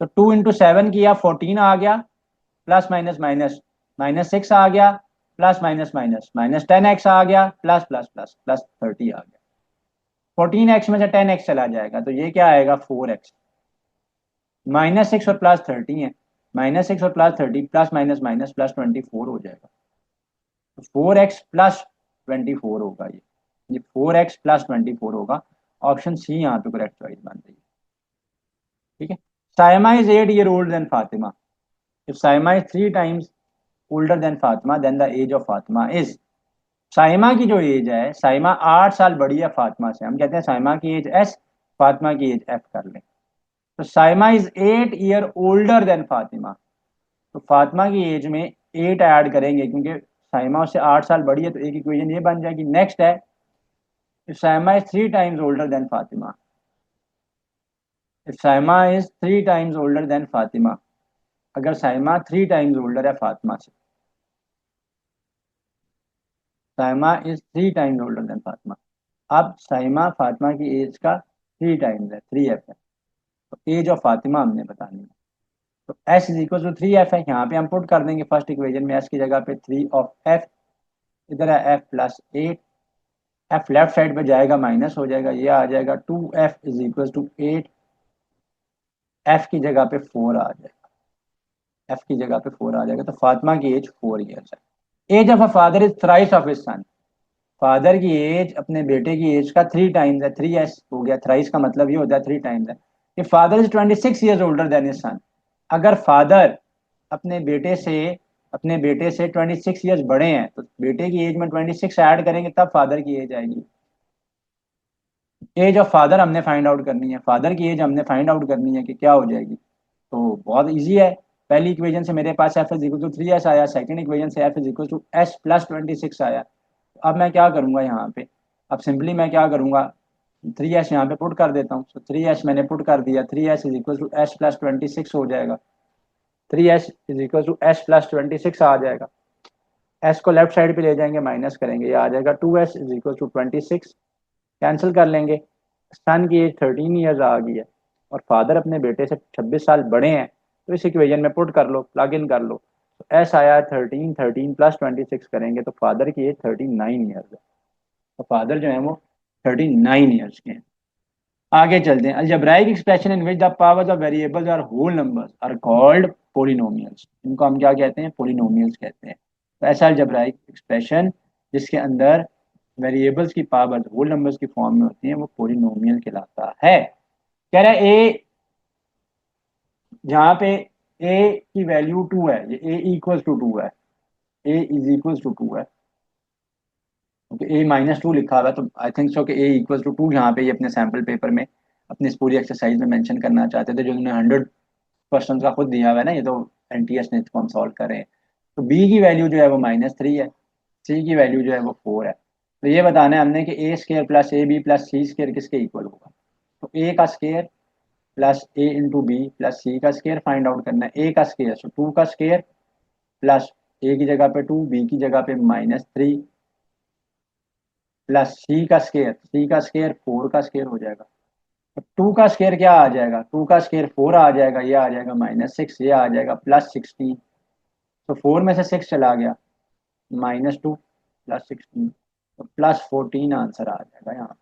तो 2 × 7 किया, 14 आ गया, प्लस माइनस माइनस माइनस 6 आ गया, plus minus minus minus 10x आ गया, प्लस प्लस प्लस प्लस 30 आ गया। 14x में से 10x चला जाएगा तो ये क्या आएगा, 4x। -6 और +30 है, -6 और +30, प्लस माइनस माइनस प्लस 24 हो जाएगा। तो 4x + 24 होगा, ये 4x + 24 होगा। ऑप्शन सी यहाँ पे करेक्ट चॉइस बन रही है। ठीक है। Saima is 8 years older than Fatima. If Saima is 3 times older than Fatima, then the age of Fatima is. Saima की जो एज है, साइमा 8 साल बड़ी है फातिमा से, हम कहते हैं साइमा की एज एस, फातिमा की एज एफ कर लें। तो Saima is 8 years older than Fatima, तो फातिमा की एज में 8 ऐड करेंगे, क्योंकि साइमा उससे 8 साल बड़ी है, तो एक इक्वेशन ये बन जाएगी। नेक्स्ट है, if Saima is 3 times older than Fatima, if Saima is 3 times older than Fatima, अगर साइमा 3 times older है फातिमा से, Saima is 3 times older than Fatima. अब साइमा फातिमा की एज का 3 times है, 3f है, तो एज ऑफ फातिमा हमने बतानी है। तो s = 3f है, यहाँ पे हम पुट कर देंगे फर्स्ट इक्वेशन में s की जगह पे 3 of f, इधर है f + 8, f लेफ्ट साइड पे जाएगा माइनस हो जाएगा, ये आ जाएगा 2f = 8 एफ की जगह पे 4 आ जाएगा, एफ की जगह पे 4 आ जाएगा। तो फातिमा की एज 4 ईयर्स है। Age of a father is thrice of his son, father की एज अपने बेटे की एज का 3 टाइम्स है, 3s हो गया, थ्राइस का मतलब ये होता है 3 टाइम्स है। कि father is 26 years older than his son, अगर फादर अपने बेटे से अपने बेटे से 26 ईयर्स बड़े हैं तो बेटे की एज में 26 ऐड करेंगे तब फादर की एज आएगी। एज ऑफ फादर हमने फाइंड आउट करनी है, फादर की एज हमने फाइंड आउट करनी है कि क्या हो जाएगी। तो बहुत इजी है। पहली इक्वेशन से मेरे पास F is equal to 3s आया, सेकंड इक्वेशन से F is equal to S plus 26 आया। अब मैं क्या करूंगा यहाँ पे, अब सिंपली मैं क्या करूंगा, 3s यहाँ पे पुट कर देता हूँ। तो 3s मैंने पुट कर दिया, 3s is equal to S plus 26 हो जाएगा, 3s is equal to S plus 26 आ जाएगा। एस को लेफ्ट साइड पे ले जाएंगे, माइनस करेंगे, ये आ जाएगा 2s is equal to 26, cancel कर लेंगे। सन की एज 13 ईयर्स आ गई है और फादर अपने बेटे से 26 साल बड़े हैं, तो इस इक्वेशन में पुट कर लो, प्लग इन कर लो। तो एस आया 13, 13 प्लस 26 करेंगे तो फादर की एज 39 ईयर्स है। तो फादर जो है वो 39 ईयर्स के हैं। आगे चलते हैं। Algebraic expression in which the powers of variables are whole numbers are called polynomials, इनको हम क्या कहते हैं, पोलिनोमियल्स कहते हैं। तो ऐसा अलजेब्राइक एक्सप्रेशन जिसके अंदर वेरिएबल्स की पावर होल नंबर्स की फॉर्म में होती है वो पोलिनोमियल कहलाता है। कह रहा है ए, जहाँ पे ए की वैल्यू 2 है, ये ए इक्वल टू 2 है, ए इज इक्वल टू 2 है, ए माइनस 2 लिखा हुआ है, तो आई थिंक सो कि ए इक्वल टू 2 यहाँ पे ये अपने सैम्पल पेपर में अपनी इस पूरी एक्सरसाइज में मेंशन करना चाहते थे, जो उन्होंने 100 क्वेश्चन का खुद दिया हुआ है ना, ये तो एनटीएस ने इसको हम सॉल्व कर रहे हैं। तो बी की वैल्यू जो है वो -3 है, सी की वैल्यू जो है वो 4 है। तो ये बताना है हमने कि A square plus A B plus C square किसके इक्वल होगा। तो ए का square plus A into B plus C का स्केयर फाइंड आउट करना है। ए का स्केयर सो 2 का स्केयर प्लस ए की जगह पे 2, बी की जगह पे -3 प्लस सी का स्केयर 4 का स्केयर हो जाएगा। तो 2 का स्केयर क्या आ जाएगा, 2 का स्केयर 4 आ जाएगा, ये आ जाएगा -6, ये आ जाएगा +16। तो 4 में से 6 चला गया, -2 +16, तो +14 आंसर आ जाएगा यहाँ।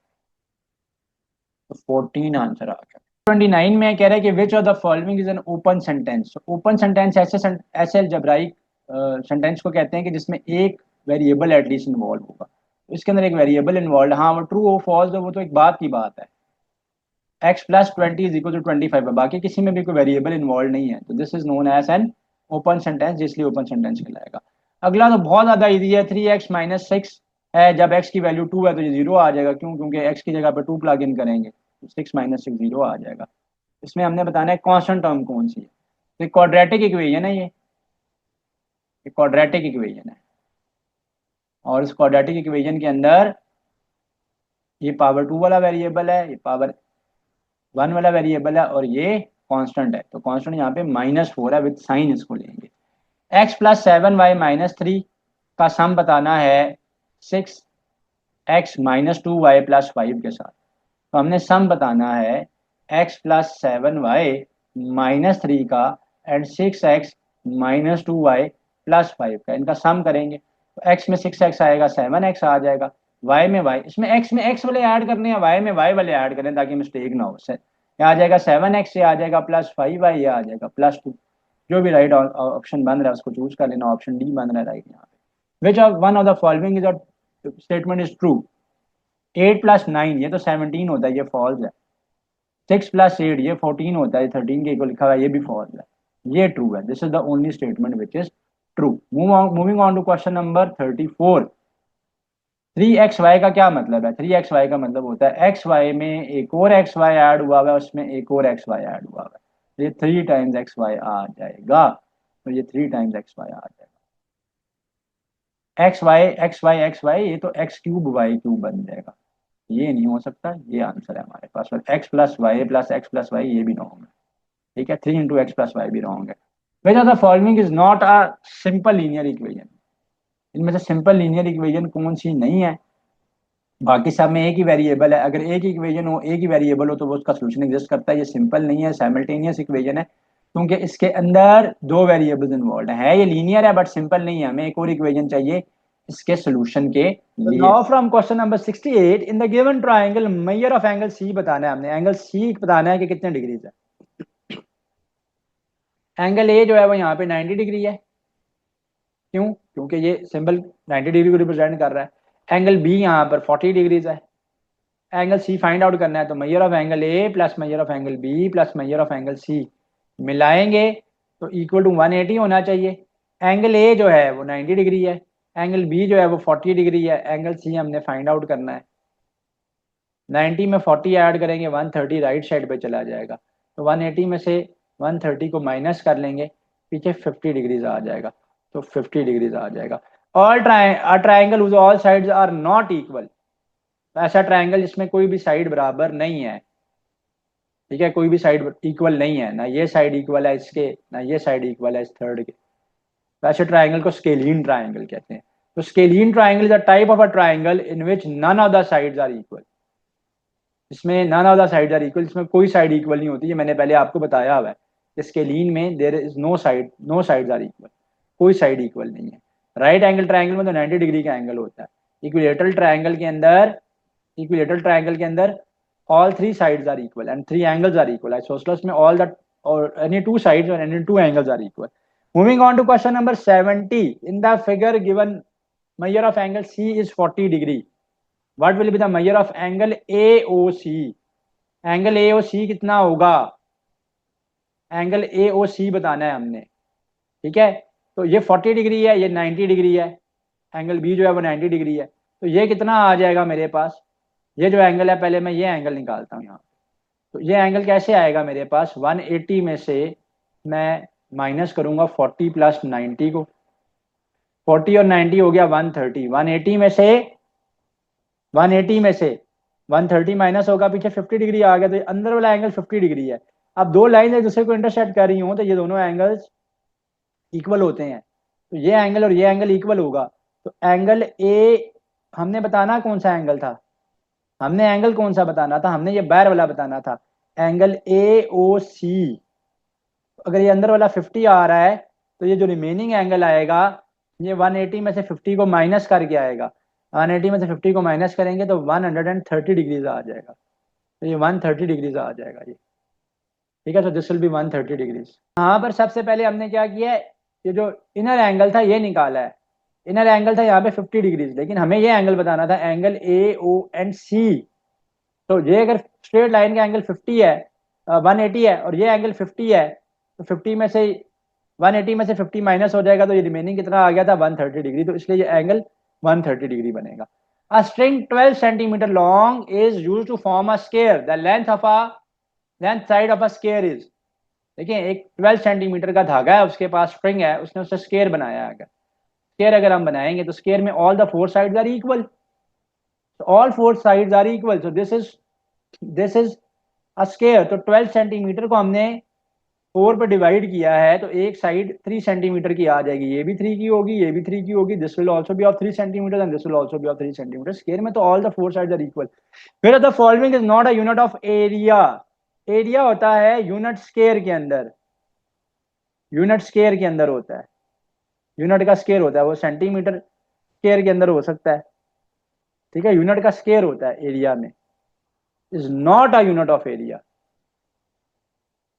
तो 14 आंसर आ गया। 29 में कह रहा है कि विच of the following is an open sentence. Open sentence ऐसे अलजेब्राइक सेंटेंस को कहते हैं कि जिसमें एक वेरिएबल एटलीस्ट इन्वॉल्व होगा। तो इसके अंदर एक वेरिएबल इन्वॉल्व, हाँ वो ट्रू हो फॉल्स हो वो तो एक बात की बात है। x plus 20 is equal to 25 है, बाकी किसी में भी कोई वेरिएबल इन्वॉल्व नहीं है, तो this is known as an open sentence, जिसलिए ओपन सेंटेंस कहलाएगा। अगला तो बहुत ज्यादा इजी है, 3x माइनस 6 है, जब x की वैल्यू 2 है तो ये 0 आ जाएगा, क्यों, क्योंकि x की जगह पे 2 प्लग इन करेंगे तो 6 माइनस 6 0 आ जाएगा। इसमें हमने बताना है कांस्टेंट टर्म कौन सी है। तो क्वाड्रेटिक इक्वेशन है, ये क्वाड्रेटिक इक्वेशन है, और इस क्वाड्रेटिक इक्वेशन के अंदर ये पावर 2 वाला वेरिएबल है, ये पावर 1 वाला वेरिएबल है, और ये कांस्टेंट है। तो कांस्टेंट यहाँ पे -4 है, विद साइन इसको लेंगे। x प्लस 7y -3 का सम बताना है 6x -2y प्लस 5 के साथ। तो हमने सम बताना है x प्लस 7y -3 का एंड 6x -2y प्लस 5 का, इनका सम करेंगे। तो x में 6x आएगा, 7x आ जाएगा, y में y, इसमें x में x वाले ऐड करने हैं, y में y वाले ऐड करें ताकि मिस्टेक ना हो। ये आ जाएगा 7x, से आ जाएगा +5y, ये आ जाएगा +2। जो भी राइट ऑप्शन बन रहा है उसको चूज कर लेना, ऑप्शन डी बन रहा है राइट यहाँ पे। Which of one of the following is statement is true. 8 plus 9 ये तो 17 होता है, ये फॉल्स है। 6 प्लस 8 ये 14 होता है, 13 के इक्वल लिखा हुआ है, ये भी फॉल्स है, ये ट्रू है। This is the only statement which is true. Moving on to question number 34। 3xy का क्या मतलब है। 3xy का मतलब होता है xy में एक और xy ऐड हुआ हुआ है, उसमें एक और xy ऐड हुआ हुआ है, ये 3 टाइम्स xy आ जाएगा। तो ये 3 टाइम्स xy आ जाएगा। xy ये तो x³ y³ बन जाएगा, ये नहीं हो सकता, ये आंसर है हमारे पास। और x plus Y plus X plus Y ये भी रॉन्ग है, ठीक है, 3 इंटू एक्स प्लस वाई भी रॉन्ग है। Which of the following is not a simple linear equation. इनमें से सिंपल लीनियर इक्वेशन कौन सी नहीं है। बाकी सब में एक ही वेरिएबल है, अगर एक ही इक्वेशन हो, एक ही वेरिएबल हो तो वो उसका सोल्यूशन एग्जिस्ट करता है। ये सिंपल नहीं है, साइमल्टेनियस इक्वेशन है, क्योंकि इसके अंदर 2 वेरिएबल्स इन्वॉल्व है। ये लीनियर है बट सिंपल नहीं है, हमें एक और इक्वेशन चाहिए इसके सोल्यूशन के लिए। Now from question number 68, in the given triangle measure of angle C बताना है हमने, एंगल सी बताना है कि कितने डिग्रीज है। एंगल ए जो है वो यहाँ पे 90 डिग्री है। क्यों? क्योंकि ये सिंबल 90 डिग्री को रिप्रेजेंट कर रहा है। एंगल बी यहाँ पर 40 डिग्रीज है। एंगल सी फाइंड आउट करना है, तो measure of angle A plus measure of angle B plus measure of angle C मिलाएंगे तो इक्वल टू 180 होना चाहिए। एंगल ए जो है वो 90 डिग्री है, एंगल बी जो है वो 40 डिग्री है, एंगल सी हमने फाइंड आउट करना है। 90 में 40 ऐड करेंगे 130 राइट साइड पे चला जाएगा, तो 180 में से 130 को माइनस कर लेंगे, पीछे 50 डिग्रीज आ जाएगा, तो 50 डिग्रीज आ जाएगा। All triangle whose all sides are not equal, ऐसा ट्राइंगल जिसमें कोई भी साइड बराबर नहीं है, ठीक है, कोई भी साइड इक्वल नहीं है, ना ये साइड इक्वल है इसके, ना ये साइड इक्वल है इस थर्ड के, वैसे ट्राइंगल को स्केलिन ट्राइंगल कहते हैं। तो scalene triangle is a type of a triangle in which none of the sides are equal, इसमें none of the sides are equal, इसमें कोई साइड इक्वल नहीं होती, ये मैंने पहले आपको बताया हुआ है कि स्केलिन में there is no sides are equal, कोई साइड इक्वल नहीं है। राइट एंगल ट्राइंगल में तो 90 डिग्री का एंगल होता है। इक्विलेटरल ट्राइंगल के अंदर, इक्विलेटरल ट्राइंगल के अंदर all three sides are equal and three angles are equal. Isosceles में all the or any two sides or any two angles are equal. Moving on to question number 70. In the figure given, measure of angle C is 40 degree. What will be the measure of angle AOC? Angle AOC कितना होगा? Angle AOC बताना है हमने, ठीक है। तो ये 40 degree है, ये 90 डिग्री है, एंगल बी जो है वो 90 डिग्री है, तो ये कितना आ जाएगा मेरे पास? ये जो एंगल है, पहले मैं ये एंगल निकालता हूँ यहाँ, तो ये एंगल कैसे आएगा मेरे पास? 180 में से मैं माइनस करूंगा 40 प्लस 90 को, 40 और 90 हो गया 130, 180 में से 180 में से 130 माइनस होगा, पीछे 50 डिग्री आ गया, तो अंदर वाला एंगल 50 डिग्री है। अब दो लाइन एक दूसरे को इंटरसेक्ट कर रही हूँ तो ये दोनों एंगल्स इक्वल होते हैं, तो ये एंगल और ये एंगल इक्वल होगा, तो एंगल ए हमने बताना कौन सा एंगल था, हमने एंगल कौन सा बताना था, हमने ये बाहर वाला बताना था, एंगल ए ओ सी। अगर ये अंदर वाला 50 आ रहा है तो ये जो रिमेनिंग एंगल आएगा ये 180 में से 50 को माइनस करके आएगा, 180 में से 50 को माइनस करेंगे तो 130 डिग्रीज आ जाएगा, तो ये 130 डिग्रीज आ जाएगा ये, ठीक है। तो दिस विल बी 130 डिग्रीज। यहाँ पर सबसे पहले हमने क्या किया है, ये जो इनर एंगल था ये निकाला है, इनर एंगल था यहाँ पे 50 डिग्रीज, लेकिन हमें ये एंगल बताना था एंगल ए ओ एंड सी। तो ये अगर स्ट्रेट लाइन का एंगल 50 है, 180 है, और ये एंगल 50 है, तो 50 में से 180 में से 50 माइनस हो जाएगा, तो ये रिमेनिंग कितना आ गया था? 130 डिग्री, तो इसलिए ये एंगल 130 डिग्री बनेगा। A string 12 centimetre long is used to form a square, the length side of a square is, देखिए एक 12 सेंटीमीटर का धागा है, उसके पास स्ट्रिंग है, उसने उससे स्क्वायर बनाया है। स्क्वायर अगर हम बनाएंगे तो स्क्वायर में all the four sides are equal, all four sides are equal, so this is a square. तो 12 सेंटीमीटर को हमने 4 पे डिवाइड किया है, तो एक साइड 3 सेंटीमीटर की आ जाएगी, ये भी 3 की होगी, ये भी 3 की होगी, this will also be of 3 centimetre and this will also be of 3 centimetre. Square में तो all the four sides are equal. फिर the following is not a unit of area, area होता है यूनिट स्क्वायर के अंदर, unit square के अंदर होता है, यूनिट का स्क्वायर होता है, वो सेंटीमीटर स्क्वायर के अंदर हो सकता है, ठीक है, यूनिट का स्क्वायर होता है एरिया में, is not a unit of area,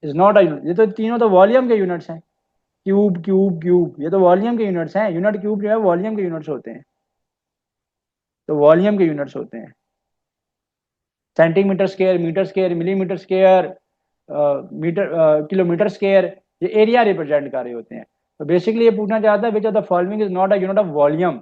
is not a unit. ये तो तीनों तो वॉल्यूम के यूनिट्स हैं, क्यूब क्यूब क्यूब, ये तो वॉल्यूम के यूनिट्स हैं, यूनिट क्यूब जो है वॉल्यूम के यूनिट्स होते हैं, तो वॉल्यूम के यूनिट्स होते हैं, centimetre square, metre square, millimetre square, metre, kilometre square, ये एरिया रिप्रेजेंट कर रहे होते हैं। तो बेसिकली ये पूछना चाहता है which of the following is not a unit of volume,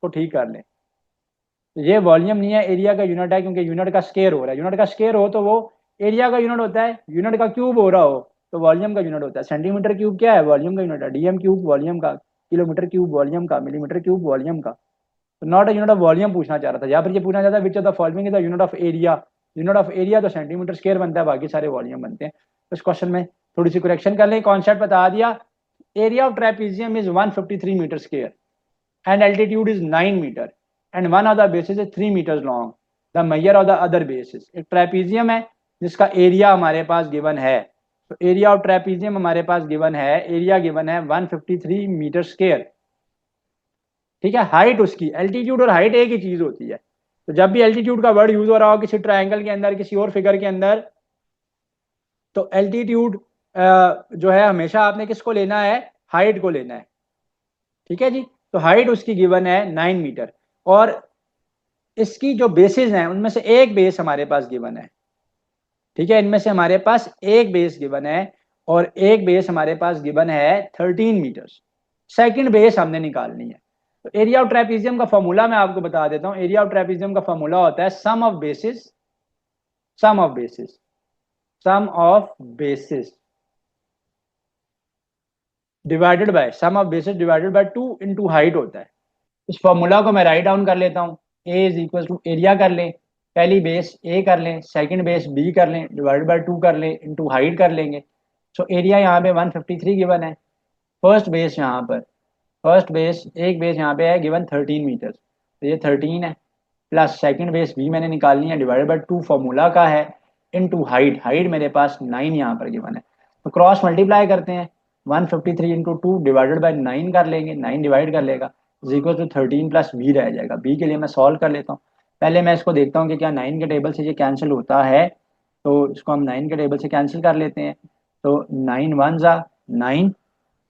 को ठीक कर लें। तो ये वॉल्यूम नहीं है, एरिया का यूनिट है, क्योंकि यूनिट का स्क्वायर हो रहा है, यूनिट का स्क्वायर हो तो वो एरिया का यूनिट होता है, यूनिट का क्यूब हो रहा हो तो वॉल्यूम का यूनिट होता है। सेंटीमीटर क्यूब क्या है? वॉल्यूम का यूनिट है, डीएम क्यूब वॉल्यूम का, किलोमीटर क्यूब वॉल्यूम का, मिलीमीटर क्यूब वॉल्यूम का। तो not a unit of volume पूछना चाह रहा था, या फिर ये पूछना चाहता है which of the following is the unit of area. Unit of area तो सेंटीमीटर स्क्वायर बनता है, बाकी सारे वॉल्यूम बनते हैं। तो इस क्वेश्चन में थोड़ी सी करेक्शन कर लें, कॉन्सेप्ट बता दिया। Area of trapezium is 153 metre square and altitude is 9 meter and one of the bases is 3 meters long. The measure of the other bases, एक ट्रेपीजियम है जिसका एरिया हमारे पास गिवन है, तो एरिया ऑफ ट्रेपीजियम हमारे पास given है, area given है 153 metre square, ठीक है। हाइट उसकी, एल्टीट्यूड और हाइट एक ही चीज होती है, तो जब भी एल्टीट्यूड का वर्ड यूज हो रहा हो किसी ट्रायंगल के अंदर, किसी और फिगर के अंदर, तो एल्टीट्यूड जो है हमेशा आपने किसको लेना है, हाइट को लेना है। ठीक है जी, तो हाइट उसकी गिवन है 9 मीटर, और इसकी जो बेसिस हैं उनमें से एक बेस हमारे पास गिवन है। ठीक है, इनमें से हमारे पास एक बेस गिवन है, और एक बेस हमारे पास गिवन है 13 मीटर्स। सेकंड बेस हमने निकालनी है। तो एरिया ऑफ ट्रेपीजियम का फॉर्मूला मैं आपको बता देता हूं। एरिया ऑफ ट्रेपीजियम का फॉर्मूला होता है sum of bases, sum of bases, sum of bases divided by sum of bases divided by 2 into height होता है। इस फॉर्मूला को मैं राइट डाउन कर लेता हूँ। ए इज इक्वल टू एरिया कर लें, पहली बेस ए कर लें, सेकंड बेस बी कर लें, डिवाइड बाय 2 कर लें, इंटू हाइट कर लेंगे। सो एरिया यहाँ पे 153 गिवन है। फर्स्ट बेस यहाँ पर, फर्स्ट बेस एक बेस यहाँ पे है गिवन 13 मीटर, तो ये 13 है, प्लस सेकंड बेस बी मैंने निकालनी है, डिवाइडेड बाय 2 फॉर्मूला का है, इनटू हाइट, हाइट मेरे पास 9 यहाँ पर गिवन है। तो क्रॉस मल्टीप्लाई करते हैं, 153 इंटू 2 डिवाइडेड बाई 9 कर लेंगे, 9 डिवाइड कर लेगा, is equal to 13 plus B रह जाएगा। बी के लिए मैं सॉल्व कर लेता हूँ। पहले मैं इसको देखता हूँ कि क्या 9 के टेबल से ये कैंसिल होता है, तो इसको हम 9 के टेबल से कैंसिल कर लेते हैं। तो 9 वन ज़ा 9,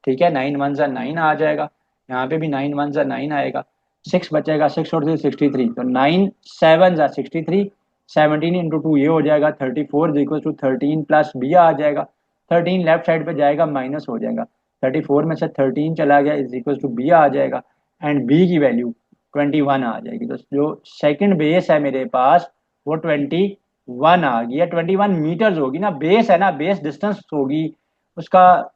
ठीक है, 9 वन ज़ा 9 आ जाएगा, यहाँ पे भी 9 वन ज़ा 9 आएगा, 6 बचेगा, 6 और 63, तो 9 7 ज़ा 63, 17 इंटू 2 ये हो जाएगा 34 इक्वल टू 13 प्लस बी आ जाएगा। 13 लेफ्ट साइड पे जाएगा, माइनस हो जाएगा, 34 में से 13 चला गया इज इक्वल टू बी आ जाएगा, एंड बी की वैल्यू 21 आ जाएगी। तो जो सेकंड बेस है मेरे पास वो 21 आ गई है। 21 मीटर्स होगी ना, बेस है ना, बेस डिस्टेंस होगी, उसका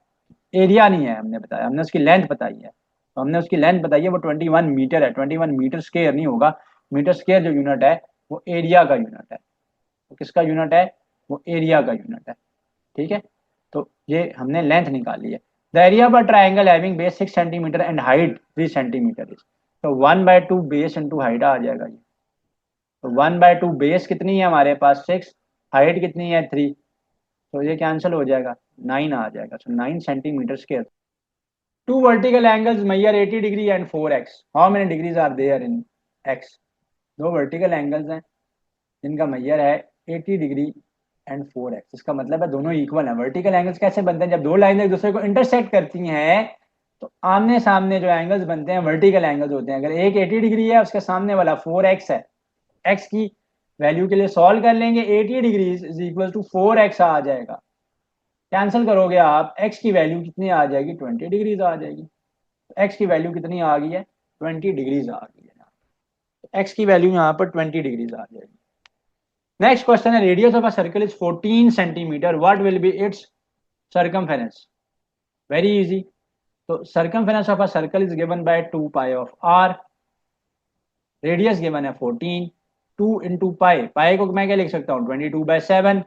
एरिया नहीं है हमने बताया, हमने उसकी लेंथ बताई है। तो हमने उसकी लेंथ बताई है, वो 21 मीटर है, 21 मीटर स्क्वायर नहीं होगा। मीटर स्क्वायर जो यूनिट है वो एरिया का यूनिट है। तो किसका यूनिट है, वो एरिया का यूनिट है। ठीक है, तो ये हमने लेंथ निकाली है। The area of a triangle having base 6 centimetre and height 3 centimetre is, तो 1/2 बेस इंटू हाइट आ जाएगा ये। तो 1/2 बेस कितनी है हमारे पास 6, हाइट कितनी है 3, तो ये कैंसिल हो जाएगा, 9 आ जाएगा। सो 9 centimetre square. Two vertical angles measure 80 degree and 4x. How many degrees are there in x? दो वर्टिकल एंगल्स हैं जिनका मैयर है 80 डिग्री एंड 4x। इसका मतलब है दोनों इक्वल हैं। वर्टिकल एंगल्स कैसे बनते हैं, जब दो लाइन एक दूसरे को इंटरसेक्ट करती हैं तो आमने सामने जो एंगल्स बनते हैं वर्टिकल एंगल्स होते हैं। अगर एक 80 डिग्री है, उसके सामने वाला 4x है, x की वैल्यू के लिए सॉल्व कर लेंगे, 80 degree is equal to 4x आ जाएगा। कैंसिल करोगे आप, x की वैल्यू कितनी आ जाएगी, 20 डिग्रीज आ जाएगी। एक्स की वैल्यू कितनी आ गई है, 20 डिग्रीज आ गई है। एक्स की वैल्यू यहाँ पर 20 डिग्रीज आ जाएगी। नेक्स्ट क्वेश्चन है, radius of a circle is 14 centimetre, what will be its circumference. Very easy. तो circumference of a circle is given by 2 pi of r, radius given है 14, 2 इंटू पाई, पाई को मैं क्या लिख सकता हूँ 22/7,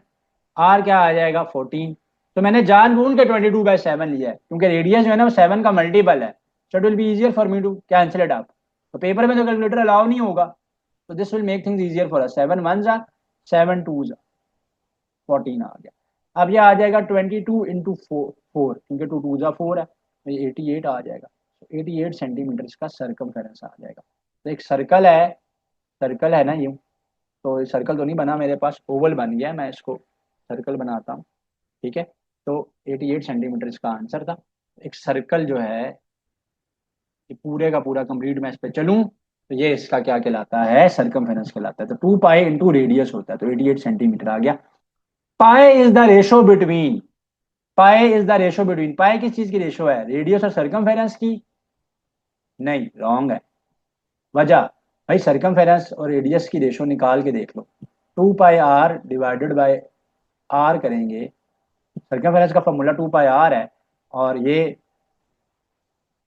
आर क्या आ जाएगा 14। तो मैंने जानबूझ के 22/7 लिया है क्योंकि रेडियस जो है ना वो 7 का मल्टीपल है, so it will be easier for me to cancel it up. तो पेपर में तो कैलकुलेटर अलाउ नहीं होगा, तो this will make things easier for us. 7 one जा 7 टू जा 14 आ गया। अब ये आ जाएगा 22 इंटू 4, क्योंकि 2 टू जा 4 है, तो ये 88 आ जाएगा। तो 88 सेंटीमीटर इसका सर्कमफेरेंस आ जाएगा। तो एक सर्कल है, सर्कल है ना यूं, तो सर्कल तो नहीं बना मेरे पास, ओवल बन गया, मैं इसको सर्कल बनाता हूँ। ठीक है, तो 88 सेंटीमीटर इसका आंसर था। एक सर्कल जो है ये पूरे का पूरा कंप्लीट मैं इस पे चलूं तो ये इसका क्या कहलाता है, सर्कमफेरेंस कहलाता है। तो 2 पाई इंटू रेडियस होता है, तो 88 सेंटीमीटर आ गया। Pi is the ratio between, pi is the ratio between, pi किस चीज की रेशो है, रेडियस और सर्कमफेरेंस की। नहीं, रॉन्ग है। वजह, भाई सर्कमफेरेंस और रेडियस की रेशो निकाल के देख लो। 2 पाई आर डिवाइडेड बाय आर करेंगे, सर्कमफेरेंस का फॉर्मूला 2 पाई आर है, और ये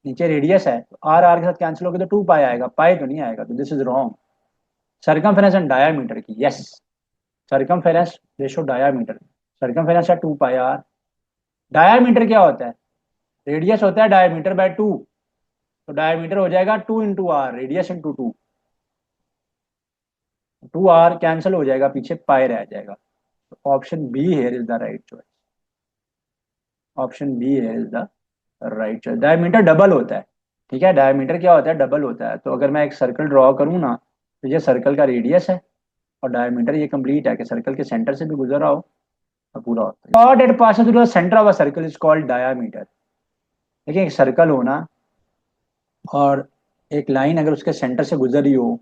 नीचे रेडियस है, तो आर आर के साथ कैंसिल होगा तो 2 पाई आएगा, पाई तो नहीं आएगा, तो this is wrong. Circumference and diameter की, yes, circumference ratio diameter, circumference है 2 पाई आर, डायामीटर क्या होता है, रेडियस होता है डायामीटर बाय 2, तो डायामीटर हो जाएगा 2 into R, radius into 2, 2 R cancel हो जाएगा, पीछे पाई रह जाएगा। तो option B here is the right choice, option B here is the right choice. Diameter double होता है, ठीक है, डायमीटर क्या होता है, डबल होता है। तो अगर मैं एक सर्कल ड्रॉ करूँ ना, तो ये सर्कल का रेडियस है, और डायमीटर ये कंप्लीट है कि सर्कल के सेंटर से भी गुजर रहा हो, पूरा होता है। chord that passes through the center of a circle is called diameter। देखिए एक सर्कल हो ना, और एक लाइन अगर उसके सेंटर से गुजर रही हो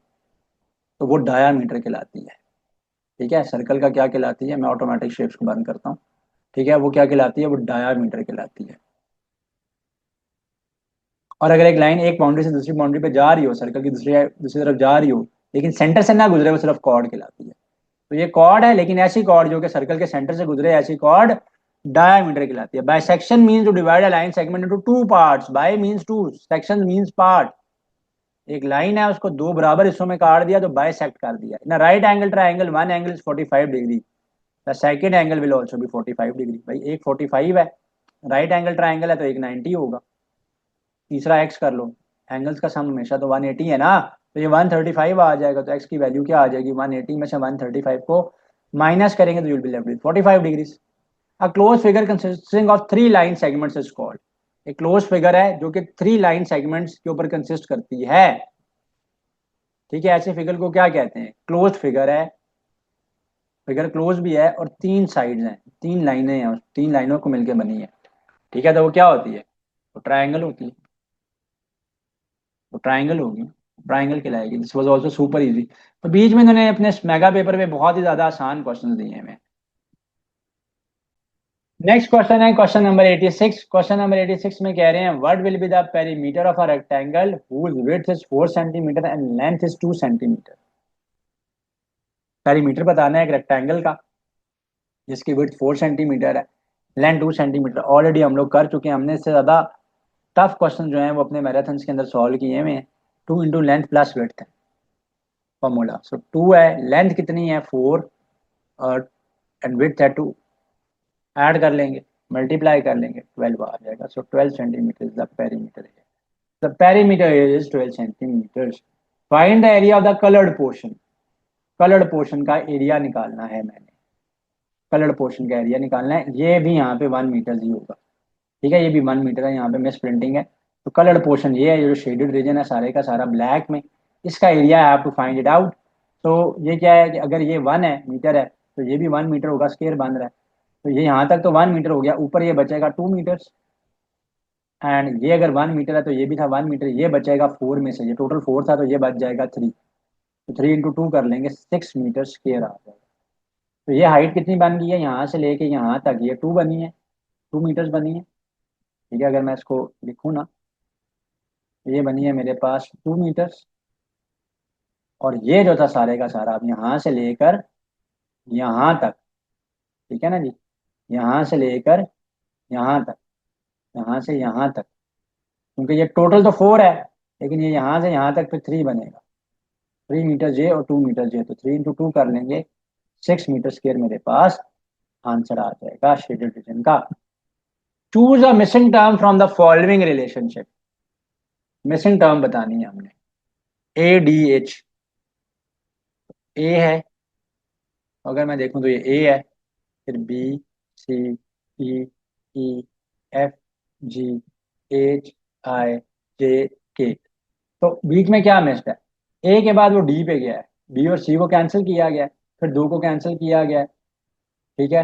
तो वो डायामीटर कहलाती है। ठीक है, सर्कल का क्या कहलाती है, मैं ऑटोमेटिक शेप्स को बंद करता हूँ। ठीक है, वो क्या कहलाती है, वो डायामीटर कहलाती है। और अगर एक लाइन एक बाउंड्री से दूसरी बाउंड्री पे जा रही हो, सर्कल की दूसरी दूसरी तरफ जा रही हो, लेकिन सेंटर से ना गुजरे, वो सिर्फ कॉर्ड कहलाती है। तो ये कॉर्ड है, लेकिन ऐसी कॉर्ड जो कि सर्कल के सेंटर से गुजरे, ऐसी कॉर्ड डायामीटर कहलाती है। Bisection means to divide a line segment into two parts. Bi means two, section means part. एक लाइन है, उसको दो बराबर हिस्सों में काट दिया तो बाइसेक्ट कर दिया। In right angle triangle one angle is 45 degree, the second angle will also B 45 degree. भाई एक 45 है, राइट एंगल ट्राइंगल है तो एक 90 होगा। तीसरा एक्स कर लो, एंगल्स का सम हमेशा तो 180 है ना, तो ये 135 आ जाएगा। तो एक्स की वैल्यू क्या आ जाएगी, 180 में से 135 को माइनस करेंगे तो you will be left with 45 degrees. A close figure consisting of three line segments is called. एक क्लोज फिगर है जो कि थ्री लाइन सेगमेंट्स के ऊपर कंसिस्ट करती है। ठीक है, ऐसे फिगर को क्या कहते हैं, क्लोज फिगर है। फिगर क्लोज भी है और तीन साइड्स हैं, तीन लाइनें हैं, उस तीन लाइनों को मिलकर बनी है। ठीक है, तो वो क्या होती है, वो ट्रायंगल होती है। वो ट्रायंगल होगी, ट्रायंगल कहलाएगी। This was also super easy. तो बीच में इन्होंने अपने मेगा पेपर में बहुत ही ज्यादा आसान क्वेश्चन दिए हैं हमें। नेक्स्ट क्वेश्चन है क्वेश्चन नंबर 86। क्वेश्चन नंबर 86 में कह रहे हैं what will be the perimeter of a rectangle whose width is 4 centimetre and length is 2 centimetre. Perimeter बताना है एक रेक्टेंगल का जिसकी विड्थ 4 सेंटीमीटर है, लेंथ 2 सेंटीमीटर। ऑलरेडी हम लोग कर चुके हैं, हमने इससे ज्यादा टफ क्वेश्चन जो है वो अपने मैराथन के अंदर सॉल्व किए हुए हैं। 2 इंटू लेंथ प्लस विड्थ है फॉर्मूला। सो 2 है, लेंथ कितनी है 4, और एंड विड्थ है 2, ऐड कर लेंगे, मल्टीप्लाई कर लेंगे, 12 आ जाएगा। सो 12 centimetre is the perimeter. The perimeter is 12 centimetre. Find the area of the coloured portion. Coloured portion का एरिया निकालना है मैंने, कलर्ड पोर्शन का एरिया निकालना है। ये भी यहाँ पे 1 मीटर ही होगा। ठीक है, ये भी 1 मीटर है, यहाँ पे मिस प्रिंटिंग है। तो कलर्ड पोर्शन ये है, ये जो शेडेड रीजन है सारे का सारा ब्लैक में, इसका area I have to find it out. तो ये क्या है कि अगर ये 1 है मीटर है तो ये भी 1 मीटर होगा, स्केयर बन रहा है। तो ये यहाँ तक तो 1 मीटर हो गया, ऊपर ये बचेगा 2 मीटर्स। एंड ये अगर 1 मीटर है तो ये भी था 1 मीटर, ये बचेगा 4 में से, ये टोटल 4 था तो ये बच जाएगा 3। तो 3 इंटू 2 कर लेंगे, 6 मीटर स्केयर आ जाएगा। तो ये हाइट कितनी बन गई है, यहाँ से लेके यहाँ तक ये 2 बनी है, 2 मीटर्स बनी है। ठीक है, अगर मैं इसको लिखूँ ना, तो ये बनी है मेरे पास 2 मीटर्स। और ये जो था सारे का सारा, अब यहाँ से लेकर यहाँ तक, ठीक है ना जी, यहाँ से लेकर यहाँ तक, यहाँ से यहाँ तक, क्योंकि ये टोटल तो 4 है, लेकिन ये यहाँ से यहाँ तक तो 3 बनेगा। 3 मीटर ये और 2 मीटर ये, तो 3 इंटू 2 कर लेंगे, 6 मीटर स्क्वायर मेरे पास आंसर आ जाएगा शेडेड रीजन का। Choose a missing term from the following relationship. Missing term बतानी है हमने। ए डी एच, ए है, अगर मैं देखूं तो ये ए है, फिर बी, सी, ई, ई, एफ, जी, एच, आई, जे, के। तो बीच में क्या मिस्ड है, ए के बाद वो डी पे गया है, बी और सी को कैंसिल किया गया है, फिर दो को कैंसिल किया गया है। ठीक है,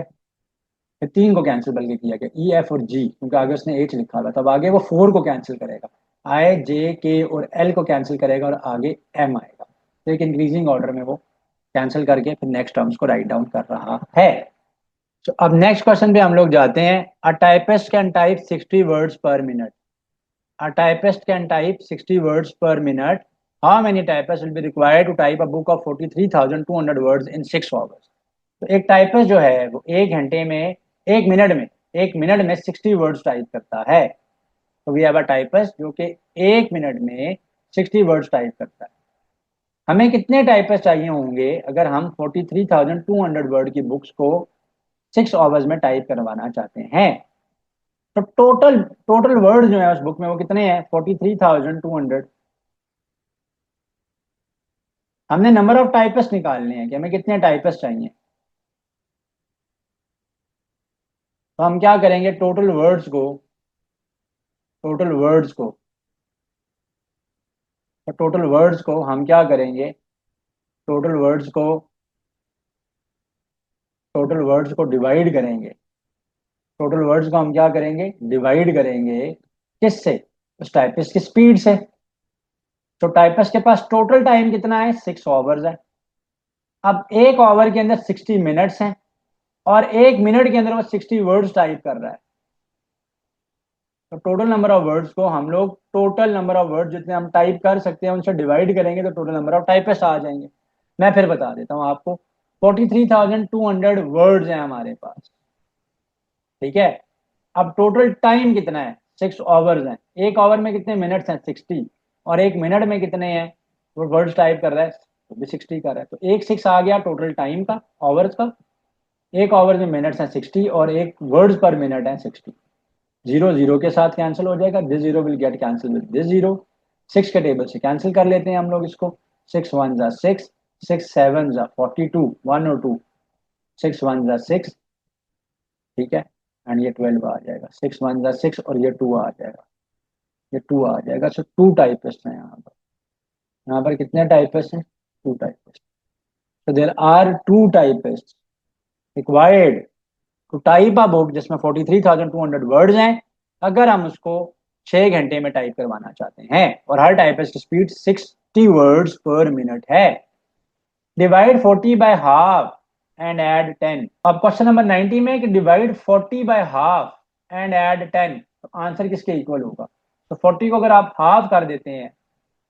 फिर तीन को कैंसिल बल्कि किया गया, ई, एफ और जी, क्योंकि आगे उसने एच लिखा हुआ था। अब आगे वो 4 को कैंसिल करेगा, आई, जे, के और एल को कैंसिल करेगा, और आगे एम आएगा। तो एक इंक्रीजिंग ऑर्डर में वो कैंसिल करके फिर नेक्स्ट टर्म्स को राइट डाउन कर रहा है। तो अब नेक्स्ट क्वेश्चन पे हम लोग जाते हैं। A typist can type 60 words per minute. A typist can type 60 words per minute. How many typist will be required to type a book of 43,200 words in 6 hours. तो एक टाइपिस्ट जो है वो एक घंटे में, एक मिनट में, एक मिनट में 60 वर्ड्स टाइप करता है। तो वी हैव अ टाइपिस्ट जो कि एक मिनट में 60 वर्ड्स टाइप करता है। हमें कितने टाइपिस्ट चाहिए होंगे अगर हम 43,200 वर्ड की बुक्स को 6 आवर्स में टाइप करवाना चाहते हैं। तो टोटल टोटल वर्ड जो है उस बुक में वो कितने हैं, 43,200। हमने नंबर ऑफ टाइपिस्ट निकालने हैं कि हमें कितने टाइपिस्ट चाहिए। तो हम क्या करेंगे, टोटल वर्ड्स को तो टोटल वर्ड्स को हम क्या करेंगे, टोटल वर्ड्स को टोटल वर्ड्स को डिवाइड करेंगे, टोटल वर्ड्स को हम क्या करेंगे, डिवाइड करेंगे किससे, उस टाइपिस्ट की स्पीड से। तो टाइपिस्ट के पास टोटल टाइम कितना है, 6 आवर्स है। अब एक आवर के अंदर 60 मिनट्स हैं, और एक मिनट के अंदर वो 60 वर्ड्स टाइप कर रहा है। तो टोटल नंबर ऑफ वर्ड्स को हम लोग, टोटल नंबर ऑफ वर्ड्स जितने हम टाइप कर सकते हैं उनसे डिवाइड करेंगे तो टोटल नंबर ऑफ टाइपिस्ट आ जाएंगे। मैं फिर बता देता हूँ आपको, 43,200 वर्ड्स हैं हमारे पास, ठीक है। अब टोटल टाइम कितना है, 6 आवर्स हैं। एक आवर में कितने मिनट्स हैं, 60, और एक मिनट में कितने हैं वो वर्ड्स टाइप कर रहा है, वो भी 60 कर रहा है। तो एक 6 आ गया टोटल टाइम का, आवर्स का। एक आवर में मिनट्स हैं 60, और एक वर्ड्स पर मिनट है 60। जीरो जीरो के साथ कैंसिल हो जाएगा, this zero will get cancel with this zero. 6 के टेबल से कैंसिल कर लेते हैं हम लोग इसको। 6 1 6, 6 7 42, 1 और 2, 6 1 6, ठीक है। एंड ये 12 आ जाएगा, 6 1 6, और ये 2 आ जाएगा, ये 2 आ जाएगा। सो 2 टाइपिस्ट हैं यहाँ पर। यहाँ पर कितने टाइपिस्ट हैं, 2 typist. so there are 2 typists required to type a book जिसमें 43,200 वर्ड्स हैं, अगर हम उसको 6 घंटे में टाइप करवाना चाहते हैं, और हर टाइपिस्ट की स्पीड 60 वर्ड्स पर मिनट है। Divide 40 by half and add 10। अब क्वेश्चन नंबर 90 में कि divide 40 by half and add 10, तो आंसर किसके इक्वल होगा। तो 40 को अगर आप हाफ कर देते हैं,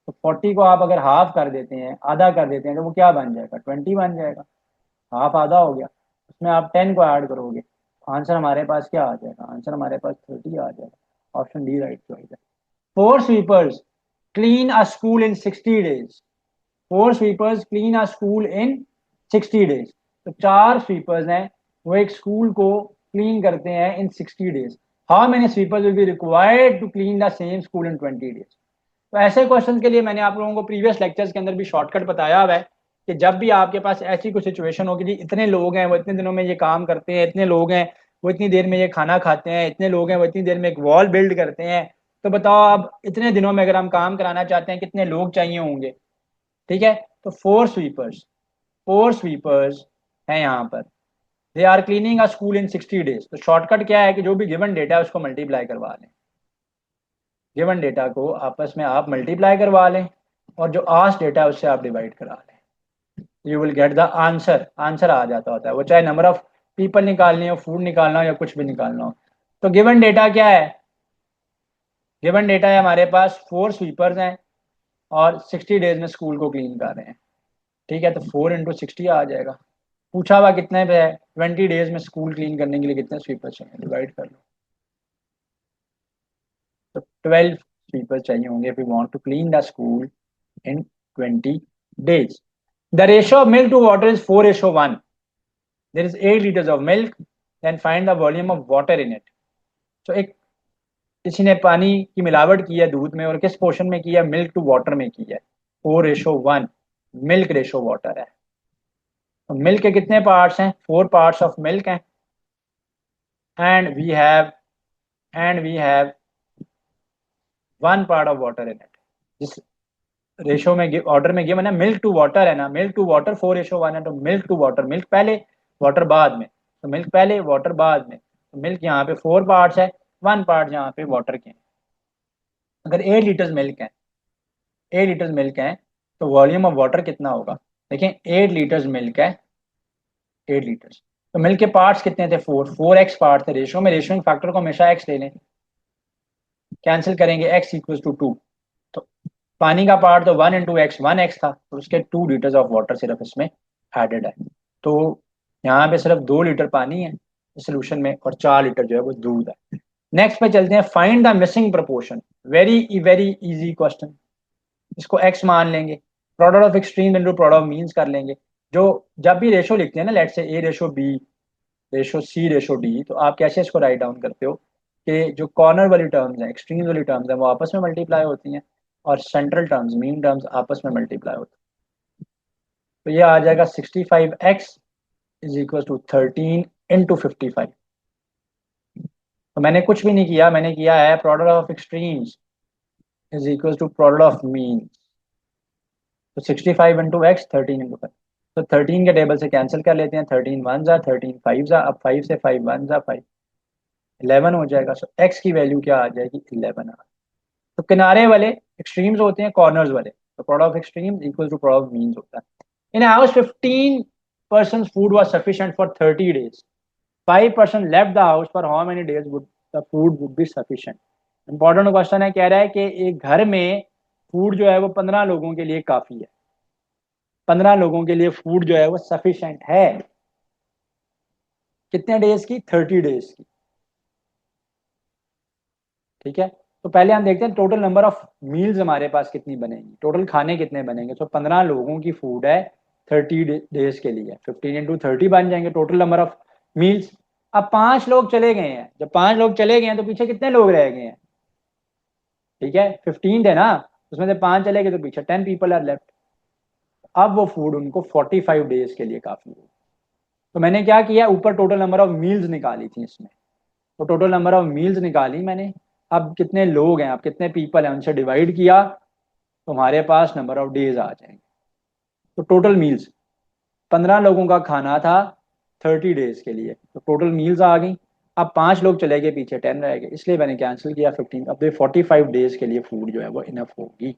तो 40 को आप अगर हाफ कर देते हैं, आधा कर देते हैं, तो वो क्या बन जाएगा, 20 बन जाएगा। हाफ आधा हो गया, उसमें आप 10 को ऐड करोगे, आंसर हमारे पास क्या आ जाएगा, आंसर हमारे पास 30 आ जाएगा। ऑप्शन डी राइट चॉइस है। 4 sweepers clean a school in 60 days. 4 sweepers clean a school in 60 days. तो 4 स्वीपर्स हैं, वो एक स्कूल को क्लीन करते हैं in 60 days. How many sweepers will be required to clean the same school in 20 days. तो ऐसे क्वेश्चन के लिए मैंने आप लोगों को प्रीवियस लेक्चर्स के अंदर भी शॉर्टकट बताया हुआ है कि जब भी आपके पास ऐसी कोई सिचुएशन होगी, जी इतने लोग हैं वो इतने दिनों में ये काम करते हैं, इतने लोग हैं वो इतनी देर में ये खाना खाते हैं, इतने लोग हैं वो इतनी देर में एक वॉल बिल्ड करते हैं, तो बताओ अब इतने दिनों में अगर हम काम कराना चाहते हैं कितने लोग चाहिए होंगे, ठीक है। तो 4 स्वीपर्स, 4 स्वीपर्स हैं यहाँ पर, they are cleaning a school in 60 days. तो शॉर्टकट क्या है कि जो भी गिवन डेटा है उसको मल्टीप्लाई करवा लें, गिवन डेटा को आपस में आप मल्टीप्लाई करवा लें, और जो आस्ट डेटा है उससे आप डिवाइड करा लें, you will get the answer. Answer आ जाता होता है, वो चाहे नंबर ऑफ पीपल निकालनी हो, फूड निकालना हो, या कुछ भी निकालना हो। तो गिवन डेटा क्या है, गिवन डेटा है हमारे पास 4 स्वीपर्स हैं और 60 डेज में स्कूल को क्लीन कर रहे हैं, ठीक है। तो 4 × 60 आ जाएगा। पूछा हुआ कितने पे है, 20 डेज में स्कूल क्लीन करने के लिए कितने स्वीपर चाहिए, डिवाइड कर लो। तो 12 स्वीपर चाहिए होंगे if we want to clean the school in 20 days. The ratio of milk to water is 4:1. There is 8 liters of milk. Then find the volume of water in it. So एक किसी ने पानी की मिलावट की है दूध में, और किस पोर्शन में की है, मिल्क टू वाटर में की है। 4:1 मिल्क रेशो वाटर है। तो मिल्क के कितने पार्ट्स हैं, 4 पार्ट्स ऑफ मिल्क हैं, and we have, and we have 1 part of water in it. जिस रेशो में ऑर्डर में गिवन है, मिल्क टू वाटर है ना, मिल्क टू वाटर 4:1 है, तो मिल्क टू वाटर, मिल्क पहले वाटर बाद में, तो मिल्क पहले वाटर बाद में, तो मिल्क यहाँ पे 4 पार्ट्स है, 1 पार्ट यहाँ पे वाटर के हैं। अगर 8 लीटर्स मिल्क है, 8 लीटर्स मिल्क है, तो वॉल्यूम ऑफ वाटर कितना होगा, देखें 8 लीटर्स मिल्क है, 8 लीटर्स, तो मिल्क के पार्ट्स कितने थे, 4x पार्ट थे रेशो में। रेशो फैक्टर को हमेशा x ले लें, कैंसिल करेंगे, x=2। तो पानी का पार्ट तो 1 × x 1x था, तो उसके 2 लीटर्स ऑफ वाटर सिर्फ इसमें एडेड है। तो यहाँ पे सिर्फ 2 लीटर पानी है सोल्यूशन में, और 4 लीटर जो है वो दूध है। नेक्स्ट पे चलते हैं, find the missing proportion. Very very easy question. इसको x मान लेंगे, product of extreme into product of means कर लेंगे। जो जब भी रेशो लिखते हैं ना, लेट से A:B, रेशो C:D, तो आप कैसे इसको राइट डाउन करते हो कि जो कॉर्नर वाली टर्म्स हैं, एक्सट्रीम वाली टर्म्स हैं, वो आपस में मल्टीप्लाई होती हैं, और सेंट्रल टर्म्स, मीन टर्म्स आपस में मल्टीप्लाई होती हैं। तो ये आ जाएगा 65x इज इक्वल टू 13 × 55। तो मैंने कुछ भी नहीं किया, मैंने किया है product of extremes is equal to product of mean. तो 65 × x 13 × 5। तो 13 के टेबल से कैंसिल कर लेते हैं, 13 वन जा, 13 फाइव जा, अब 5 से 5 वन जा 5, 11 हो जाएगा। सो एक्स की वैल्यू क्या आ जाएगी, 11 आ। तो किनारे वाले एक्सट्रीम्स होते हैं कॉर्नर्स वाले, तो product of extremes equal to product of means होता है। In house 15 persons food was sufficient for 30 days, 5% left the house, for how many days would the food would be sufficient? Important question है, कह रहा है कि एक घर में फूड जो है वो 15 लोगों के लिए काफी है, 15 लोगों के लिए फूड जो है वो सफिशिएंट है। कितने डेज की, 30 डेज की। ठीक है, तो पहले हम देखते हैं टोटल नंबर ऑफ मील्स हमारे पास कितनी बनेंगी, टोटल खाने कितने बनेंगे। तो 15 लोगों की फूड है 30 डेज के लिए, 15 इंटू 30 बन जाएंगे टोटल नंबर ऑफ मील्स। अब 5 लोग चले गए हैं, जब 5 लोग चले गए हैं तो पीछे कितने लोग रह गए हैं, ठीक है 15 थे ना, उसमें से 5 चले गए तो पीछे 10 पीपल आर लेफ्ट। अब वो फूड उनको 45 डेज के लिए काफी है। तो मैंने क्या किया, ऊपर टोटल नंबर ऑफ मील्स निकाली थी इसमें, तो टोटल नंबर ऑफ मील्स निकाली मैंने। अब कितने लोग हैं, अब कितने पीपल हैं, उनसे डिवाइड किया तो हमारे पास नंबर ऑफ डेज आ जाएंगे। तो टोटल मील्स 15 लोगों का खाना था 30 डेज के लिए, तो टोटल मील्स आ गई। अब 5 लोग चले गए पीछे 10 रह गए, इसलिए मैंने कैंसिल किया 15। अब 45 डेज के लिए फूड जो है वो इनफ होगी।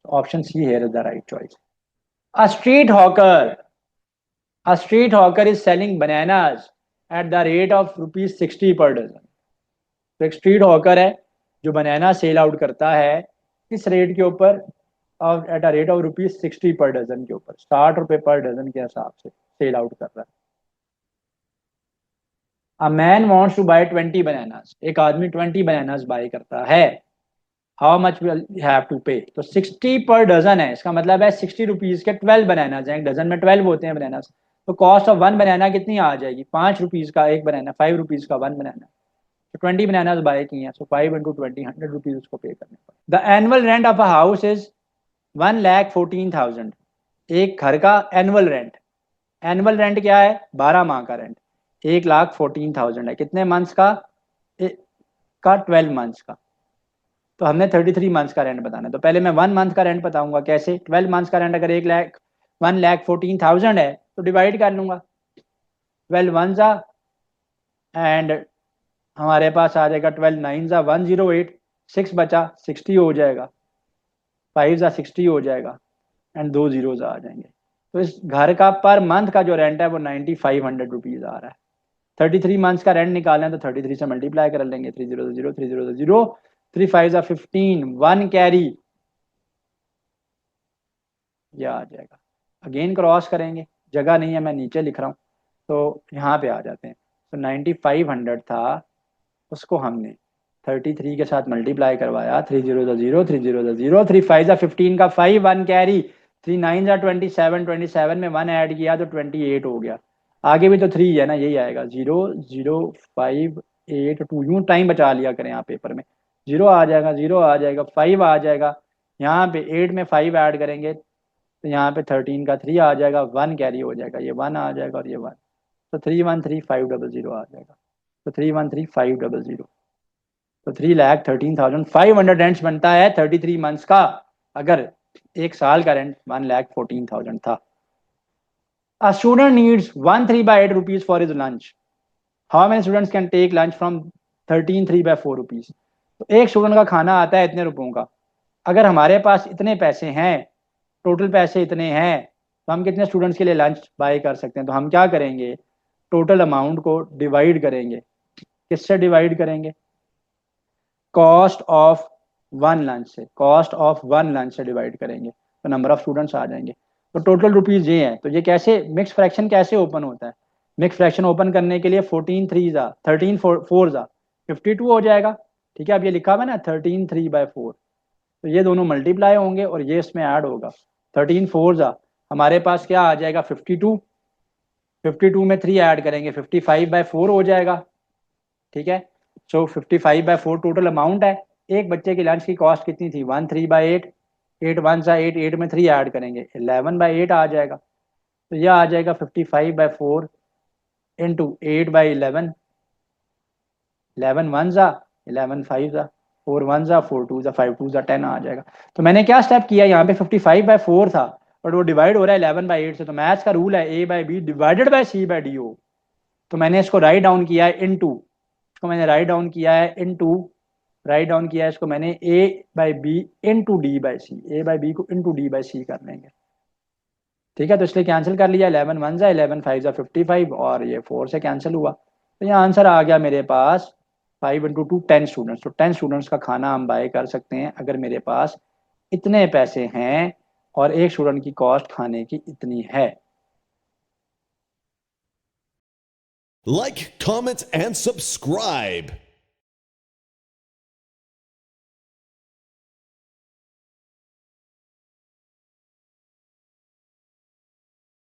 ऑप्शन सी है the right choice. A street hawker, a street hawker is selling bananas at the rate of ₹60 पर डजन। तो एक स्ट्रीट हॉकर है जो बनाना सेल आउट करता है, किस रेट के ऊपर, और एट अ रेट ऑफ ₹60 पर डजन के ऊपर, 60 रुपए पर डजन के हिसाब से सेल आउट कर रहा है। A man wants to buy 20 bananas, एक आदमी 20 बनानास बाय करता है। How much will have to pay, तो 60 पर डजन है, इसका मतलब है 60 रुपीज के 12 बनानास हैं, एक डजन में 12 होते हैं बनानास। तो कॉस्ट ऑफ वन बनाना कितनी आ जाएगी, 5 रुपीज का एक बनाना, 5 रुपीज का वन बनाना। तो 20 बनानास बाय किए हैं, सो 5 इंटू 20, 100 रुपीज उसको पे करने पड़े। The annual rent of a house is 1,14,000, एक घर का एनुअल रेंट, एनुअल रेंट क्या है, 12 माह का रेंट, 1,14,000 है, कितने मंथ्स का, का 12 मंथ्स का। तो हमने 33 मंथ्स का रेंट बताना है, तो पहले मैं 1 मंथ का रेंट बताऊंगा कैसे। 12 मंथ्स का रेंट अगर 1,14,000 है तो डिवाइड कर लूंगा, 12 वन जा, एंड हमारे पास आ जाएगा 12 नाइन जा 108, 6 बचा 60 हो जाएगा, 5 जा 60 हो जाएगा, एंड 2 जीरोज आ जाएंगे। तो इस घर का पर मंथ का जो रेंट है वो 9,500 रुपीज आ रहा है। 33 मंथ्स का रेंट निकालना है तो 33 से मल्टीप्लाई कर लेंगे, 3 0 0 3 0 0, 3 5 जा 15, 1 कैरी, ये आ जाएगा। अगेन क्रॉस करेंगे, जगह नहीं है मैं नीचे लिख रहा हूँ, तो यहाँ पे आ जाते हैं। तो 9,500 था, उसको हमने 33 के साथ मल्टीप्लाई करवाया, 3 0 0 3 0 0, 3 5 जा 15 का 5, 1 कैरी, 3 9 जा 27, 27 में 1 ऐड किया तो 28 हो गया। आगे भी तो 3 है ना, यही आएगा 0 0 5 8 2, यूं टाइम बचा लिया करें यहाँ पेपर में। 0 आ जाएगा, 0 आ जाएगा, 5 आ जाएगा, यहाँ पे 8 में 5 ऐड करेंगे तो यहाँ पे 13 का 3 आ जाएगा, 1 कैरी हो जाएगा, ये 1 आ जाएगा और ये 1, तो 313,500 आ जाएगा। तो 313,500, तो 3,13,500 रेंट बनता है 33 मंथ्स का, अगर एक साल का रेंट 1,14,000 था। A student needs 1 3/8 rupees for his lunch. How many students can take lunch from 13 3/4 rupees? तो एक स्टूडेंट का खाना आता है इतने रुपयों का, अगर हमारे पास इतने पैसे हैं, टोटल पैसे इतने हैं, तो हम कितने स्टूडेंट्स के लिए लंच बाय कर सकते हैं। तो हम क्या करेंगे, टोटल अमाउंट को डिवाइड करेंगे, किससे डिवाइड करेंगे, कॉस्ट ऑफ वन लंच से, कॉस्ट ऑफ वन लंच से डिवाइड करेंगे तो नंबर ऑफ स्टूडेंट्स आ जाएंगे। तो टोटल रुपीज ये है। तो ये कैसे मिक्स फ्रैक्शन कैसे ओपन होता है, मिक्स फ्रैक्शन ओपन करने के लिए 14 3 जा 13 4 जा 52 हो जाएगा। ठीक है, अब ये लिखा हुआ है ना 13 3/4, तो ये दोनों मल्टीप्लाई होंगे और ये इसमें ऐड होगा। 13 4 जा हमारे पास क्या आ जाएगा 52, 52 में 3 ऐड करेंगे 55/4 हो जाएगा। ठीक है, सो 55/4 टोटल अमाउंट है। एक बच्चे की लंच की कॉस्ट कितनी थी 1 3/8, 8 1 सा 8, 8 में 3 ऐड करेंगे 11/8 आ जाएगा। तो यह आ जाएगा 55/4 इंटू 8/11, 11 1 सा 11 5 सा 4 1 सा 4 2 सा 5 2 सा 10 आ जाएगा। तो मैंने क्या स्टेप किया, यहाँ पे 55/4 था, बट वो डिवाइड हो रहा है 11/8 से। तो मैथ्स का रूल है A/B डिवाइडेड बाय C/D हो। तो मैंने इसको राइट डाउन किया है इनटू, इसको मैंने राइट डाउन किया है इनटू, राइट डाउन किया है इसको मैंने A/B इनटू D/C, A/B को इनटू D/C कर लेंगे। ठीक है, तो इसलिए कैंसिल कर लिया, 11 वन जा 11 फाइव जा 55 और ये 4 से कैंसिल हुआ। तो यहाँ आंसर आ गया मेरे पास 5 × 2 10 स्टूडेंट्स। तो 10 स्टूडेंट्स का खाना हम बाय कर सकते हैं अगर मेरे पास इतने पैसे हैं और एक स्टूडेंट की कॉस्ट खाने की इतनी है। Like, comment, and subscribe.